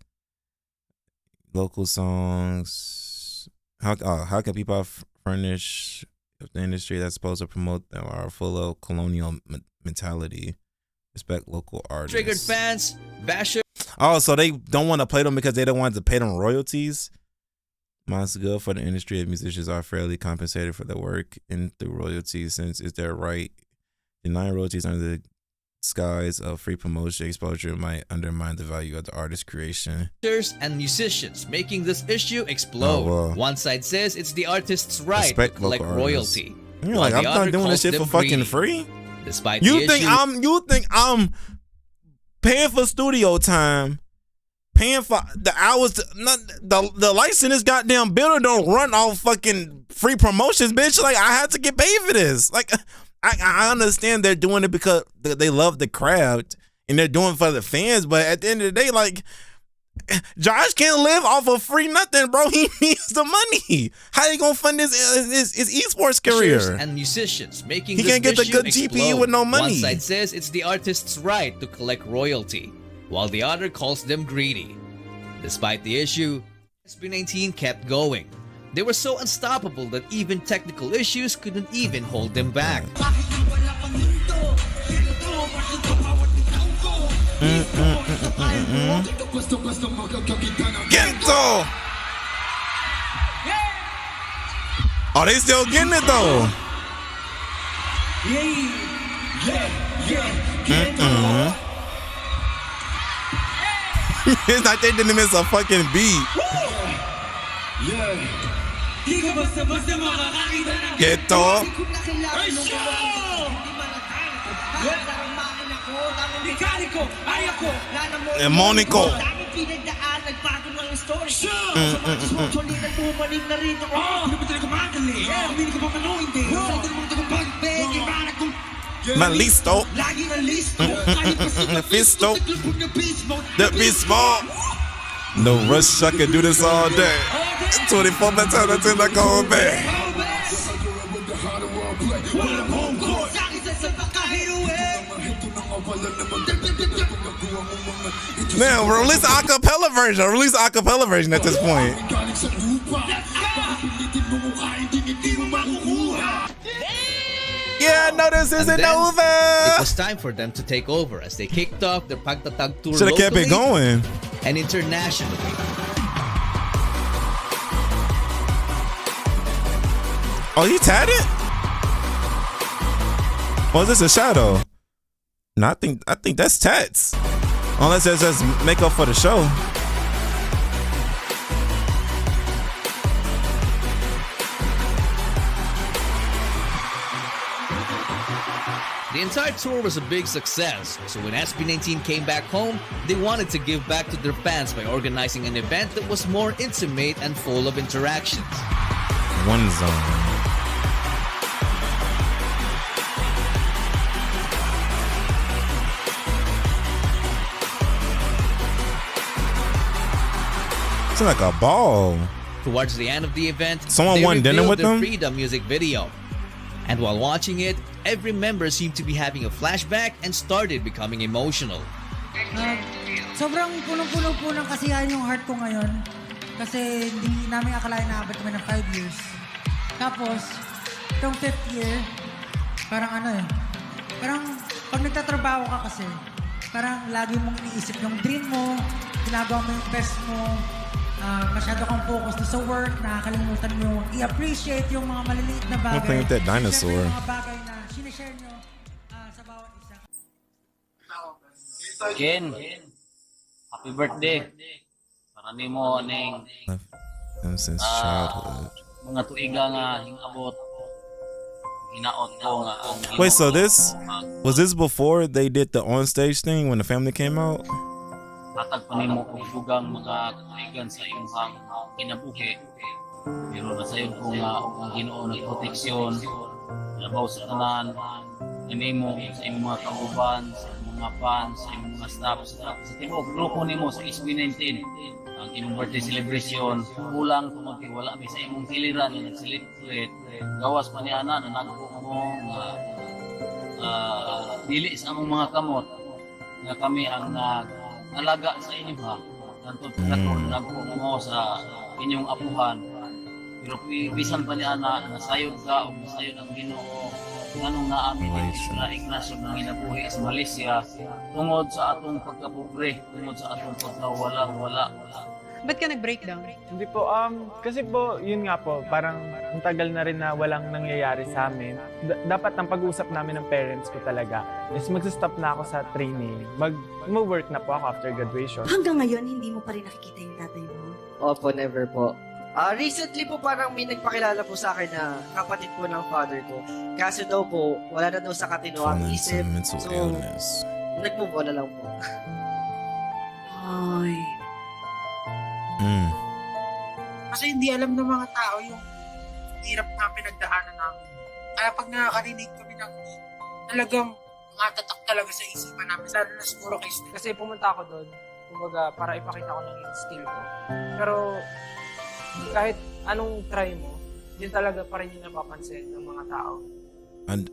Speaker 1: local songs. How can people furnish the industry that's supposed to promote them are full of colonial mentality? Respect local artists.
Speaker 2: triggered fans. Basher.
Speaker 1: Oh, so they don't want to play them because they don't want to pay them royalties? It's good for the industry if musicians are fairly compensated for their work and through royalties, since it's their right. Denying royalties under the skies of free promotion exposure might undermine the value of the artist's creation.
Speaker 2: And musicians making this issue explode.
Speaker 1: Oh, wow.
Speaker 2: One side says it's the artist's right
Speaker 1: Respect
Speaker 2: to collect
Speaker 1: local artists.
Speaker 2: royalty.
Speaker 1: You're
Speaker 2: while
Speaker 1: like, I'm
Speaker 2: the
Speaker 1: not
Speaker 2: other
Speaker 1: doing this
Speaker 2: calls
Speaker 1: shit for
Speaker 2: them
Speaker 1: fucking
Speaker 2: greedy.
Speaker 1: free.
Speaker 2: Despite
Speaker 1: You
Speaker 2: the
Speaker 1: think
Speaker 2: issue,
Speaker 1: I'm paying for studio time, paying for the hours, the license goddamn builder don't run off fucking free promotions, bitch. Like, I had to get paid for this. Like, I understand they're doing it because they love the craft and they're doing it for the fans, but at the end of the day, like, Josh can't live off of free nothing, bro. He needs the money. How you gonna fund his esports career?
Speaker 2: And musicians making
Speaker 1: He
Speaker 2: this
Speaker 1: can't get the
Speaker 2: issue
Speaker 1: good
Speaker 2: explode.
Speaker 1: GPU with no money.
Speaker 2: One side says it's the artist's right to collect royalty, while the other calls them greedy. Despite the issue, SB19 kept going. They were so unstoppable that even technical issues couldn't even hold them back.
Speaker 1: Gento! Oh, they still getting it though. It's like they didn't miss a fucking beat. Gento. And Monaco. Malisto. Fisto. The beast ball. No rush, I can do this all day. 24 by time until I go back. Man, release the acapella version. Release the acapella version at this point. Yeah, no, this isn't over.
Speaker 2: It was time for them to take over as they kicked off their Pagtatag tour
Speaker 1: Should have kept it going.
Speaker 2: And internationally.
Speaker 1: Oh, he tatted? Or is this a shadow? No, I think that's tats. Unless it says makeup for the show.
Speaker 2: The entire tour was a big success, so when SB19 came back home, they wanted to give back to their fans by organizing an event that was more intimate and full of interactions.
Speaker 1: One zone. It's like a ball.
Speaker 2: Towards the end of the event,
Speaker 1: Someone
Speaker 2: they
Speaker 1: won dinner
Speaker 2: revealed
Speaker 1: with
Speaker 2: their
Speaker 1: them?
Speaker 2: Freedom music video. And while watching it, every member seemed to be having a flashback and started becoming emotional.
Speaker 6: Sobrang punong-puno po ng kasiyahan yung heart ko ngayon. Kasi hindi namin akalain na abot kami ng 5 years. Tapos, itong 5th year, parang parang pag nagtatrabaho ka kasi, parang lagi mong iniisip yung dream mo, ginagawa mo yung best mo, masyado kang focused sa work, nakakalimutan mo i-appreciate yung mga maliliit na bagay.
Speaker 1: I'm playing with that dinosaur.
Speaker 6: Yung mga bagay na sinishare nyo sa bawat isa.
Speaker 12: Ken, happy birthday. Marami mo ning
Speaker 1: since childhood.
Speaker 12: mga tuiga nga hingabot. Hinaot ko nga ang
Speaker 1: Wait, so was this before they did the on-stage thing when the family came out?
Speaker 12: hatag pa nimo og dugang mga tuigan sa imong kinabuhi. Pero nasayon ko nga ang Ginoo ng proteksyon labaw sa tanan, nimo sa imong mga kauban, sa imong mga fans, sa imong mga staff, sa tibok grupo nimo sa SB19. Ang imong birthday celebration, kulang kung magtiwala mi sa imong giliran na nag-celebrate. Gawas pa ni ana na nagpo mo dili sa among mga kamot nga kami ang nalaga sa inyo ha. Nantod nagpo mo sa inyong apuhan. Pero bisan pa ni ana nasayod ka o nasayod ang Ginoo. Nganong naamin na Ignacio ng ginabuhi sa Malaysia tungod sa atong pagkapobre, tungod sa atong pagkawala-wala.
Speaker 14: Ba't ka nag-breakdown?
Speaker 15: Hindi po, kasi po, yun nga po, parang ang tagal na rin na walang nangyayari sa amin. Dapat ang pag-usap namin ng parents ko talaga is mag-stop na ako sa training. Mag-work na po ako after graduation.
Speaker 18: Hanggang ngayon, hindi mo pa rin nakikita yung tatay mo?
Speaker 7: Opo, never po. Recently po parang may nagpakilala po sa akin na kapatid po ng father ko. Kaso daw po, wala na daw sa katinoang isip. So, nag-move on na lang po.
Speaker 18: Ay.
Speaker 6: Kasi hindi alam ng mga tao yung hirap na pinagdaanan namin. Kaya pag nakakarinig kami ng talagang matatak talaga sa isipan namin, lalo na siguro kay Steve.
Speaker 11: Kasi pumunta ako doon, kumbaga, para ipakita ko ng skill ko. Pero kahit anong try mo, yun talaga pa rin yung napapansin ng mga tao.
Speaker 1: And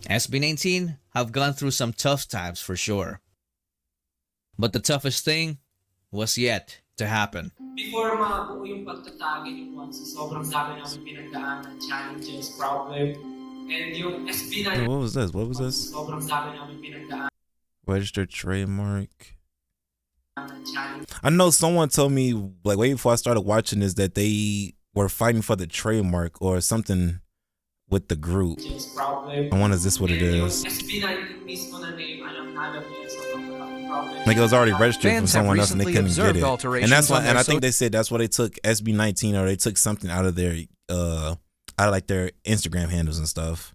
Speaker 2: SB19 have gone through some tough times for sure. But the toughest thing was yet to happen.
Speaker 11: Before mabuo yung pagtatagin yung once, sobrang dami namin pinagdaanan, challenges, problem. And yung SB19...
Speaker 1: What was this? What was this?
Speaker 11: Sobrang dami namin pinagdaanan.
Speaker 1: Registered trademark. I know someone told me, like, way before I started watching this, that they were fighting for the trademark or something with the group. I wonder, is this what it is?
Speaker 11: SB19 mismo na name, alam niya sa problem.
Speaker 1: Like, it was already registered from someone else and they couldn't get it. And that's why, and I think they said that's why they took SB19, or they took something out of their like their Instagram handles and stuff.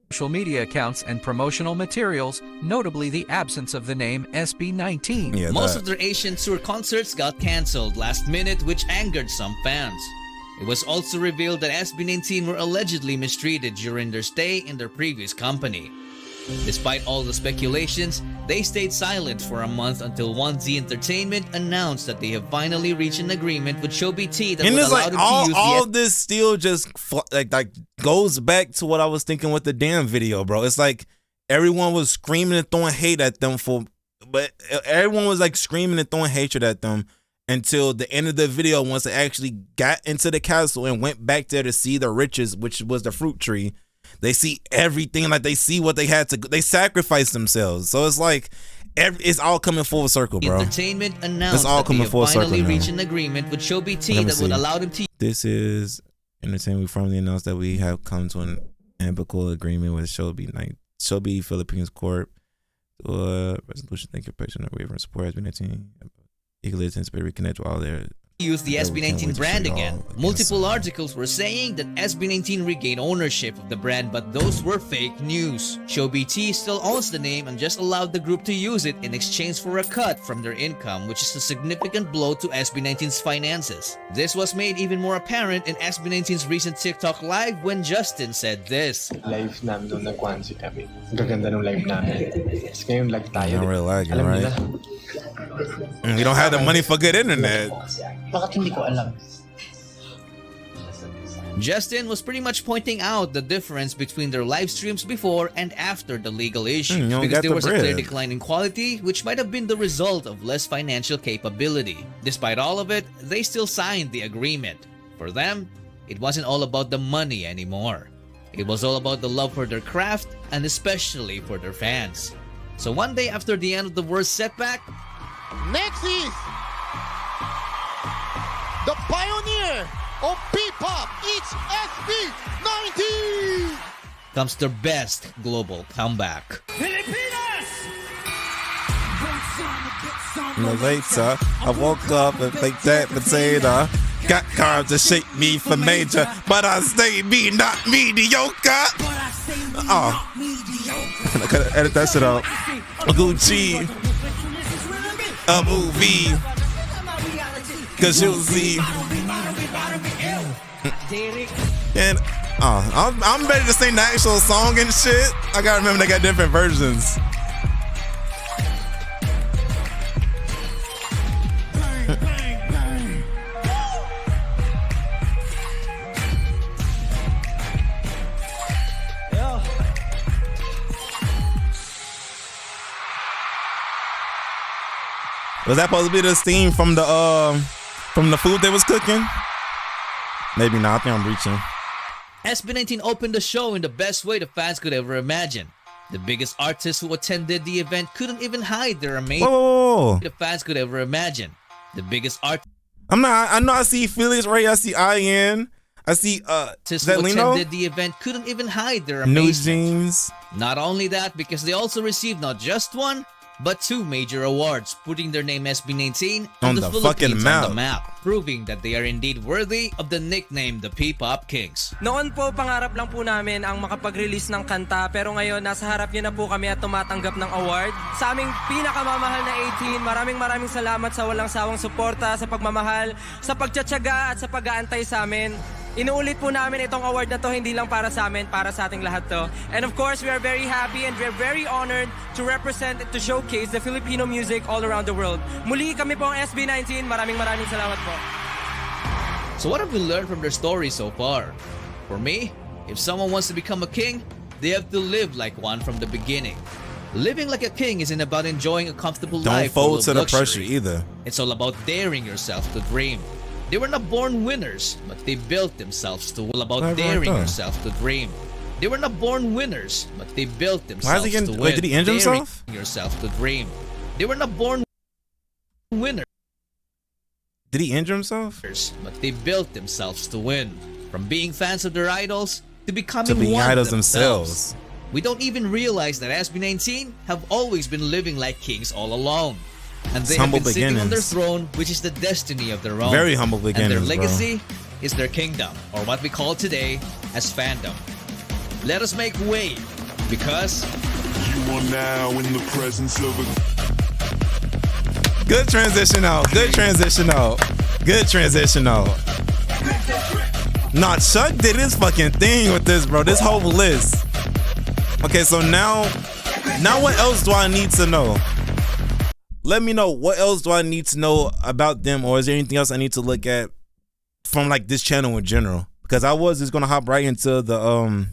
Speaker 24: Social media accounts and promotional materials, notably the absence of the name SB19.
Speaker 1: Yeah,
Speaker 2: most of their Asian tour concerts got cancelled last minute, which angered some fans. It was also revealed that SB19 were allegedly mistreated during their stay in their previous company. Despite all the speculations, they stayed silent for a month until 1Z Entertainment announced that they have finally reached an agreement with ShowBT that
Speaker 1: and
Speaker 2: would
Speaker 1: it's
Speaker 2: allow
Speaker 1: like
Speaker 2: them to use
Speaker 1: all this still just like goes back to what I was thinking with the damn video, bro. It's like everyone was screaming and throwing hate at them but everyone was like screaming and throwing hatred at them until the end of the video, once they actually got into the castle and went back there to see the riches, which was the fruit tree. They see everything, like they see what they had to. They sacrificed themselves, so it's like it's all coming full circle, bro.
Speaker 2: Entertainment announced
Speaker 1: it's all
Speaker 2: that
Speaker 1: coming
Speaker 2: they
Speaker 1: full
Speaker 2: have finally
Speaker 1: circle
Speaker 2: reached
Speaker 1: now.
Speaker 2: an agreement with ShowBT that would allow them to.
Speaker 1: This is Entertainment. We formally announced that we have come to an amicable agreement with ShowBT Philippines Corp. Resolution. Thank you, patient, and waiver and support. SB19 eagerly anticipate reconnect with all their.
Speaker 2: Use the SB19 brand again. Multiple articles were saying that SB19 regained ownership of the brand, but those were fake news. ShowBT still owns the name and just allowed the group to use it in exchange for a cut from their income, which is a significant blow to SB19's finances. This was made even more apparent in SB19's recent TikTok live when Justin said this.
Speaker 25: Live namin nung nag-1Z kami. Ang gaganda nung live namin. Tapos ngayon live tayo.
Speaker 1: Not really lagging, right? We don't have the money for good internet.
Speaker 25: Bakit hindi ko alam?
Speaker 2: Justin was pretty much pointing out the difference between their live streams before and after the legal issue, because there was a clear decline in quality, which might have been the result of less financial capability. Despite all of it, they still signed the agreement. For them, it wasn't all about the money anymore. It was all about the love for their craft and especially for their fans. So one day after the end of the worst setback,
Speaker 26: next is the pioneer of P-pop. It's SB19.
Speaker 2: comes their best global comeback.
Speaker 1: Later, I woke up and baked that potato. Got carbs to shake me for major, but I stay me, not mediocre. Oh, I gotta edit that shit out. Gucci, a movie, cause you'll see. And I'm ready to sing the actual song and shit. I gotta remember they got different versions. Was that supposed to be the steam from the food they was cooking? Maybe not. I think I'm reaching.
Speaker 2: SB19 opened the show in the best way the fans could ever imagine. The biggest artists who attended the event couldn't even hide their amazing.
Speaker 1: Whoa.
Speaker 2: The fans could ever imagine. The biggest artists.
Speaker 1: I know I see Felix Ray. I see Ian. I see
Speaker 2: artists who attended the event couldn't even hide their amazing.
Speaker 1: New Jeans.
Speaker 2: Not only that, because they also received not just one, but 2 major awards, putting their name SB19
Speaker 1: on
Speaker 2: the
Speaker 1: the
Speaker 2: Philippines
Speaker 1: fucking map.
Speaker 2: On the map, proving that they are indeed worthy of the nickname the P-Pop Kings.
Speaker 11: Noon po, pangarap lang po namin ang makapag-release ng kanta, pero ngayon nasa harap niyo na po kami at tumatanggap ng award. Sa aming pinakamamahal na 18, maraming salamat sa walang sawang suporta, sa pagmamahal, sa pagtsatsaga at sa pag-aantay sa amin. Inuulit po namin itong award na to hindi lang para sa amin, para sa ating lahat to. And of course, we are very happy and we are very honored to represent and to showcase the Filipino music all around the world. Muli kami po ang SB19. Maraming salamat po.
Speaker 2: So what have we learned from their story so far? For me, if someone wants to become a king, they have to live like one from the beginning. Living like a king isn't about enjoying a comfortable life.
Speaker 1: Don't fold to the
Speaker 2: luxury.
Speaker 1: pressure either.
Speaker 2: It's all about daring yourself to dream. They were not born winners, but they built themselves to win. About daring yourself to dream. They were not born winners, but they built themselves to win.
Speaker 1: Wait, did he injure himself?
Speaker 2: Yourself to dream. They were not born winners.
Speaker 1: Did he injure himself?
Speaker 2: But they built themselves to win. From being fans of their idols to becoming one
Speaker 1: idols
Speaker 2: themselves. We don't even realize that SB19 have always been living like kings all along. And they have been sitting on their throne, which is the destiny of their own.
Speaker 1: Very humble beginnings,
Speaker 2: and their legacy is their kingdom, or what we call today as fandom. Let us make way, because
Speaker 4: you are now in the presence of a...
Speaker 1: Good transition out. Good transition out. Good transition out. Nah, Chuck did his fucking thing with this, bro. This whole list. Okay, so now what else do I need to know? Let me know, what else do I need to know about them, or is there anything else I need to look at from like this channel in general? Because I was just gonna hop right into the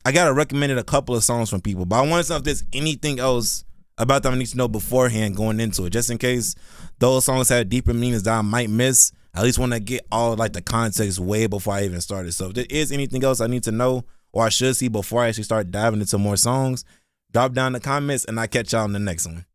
Speaker 1: I gotta recommended a couple of songs from people, but I want to know if there's anything else about them I need to know beforehand going into it, just in case those songs have deeper meanings that I might miss. I at least want to get all like the context way before I even started. So if there is anything else I need to know or I should see before I actually start diving into more songs, drop down in the comments and I'll catch y'all in the next one.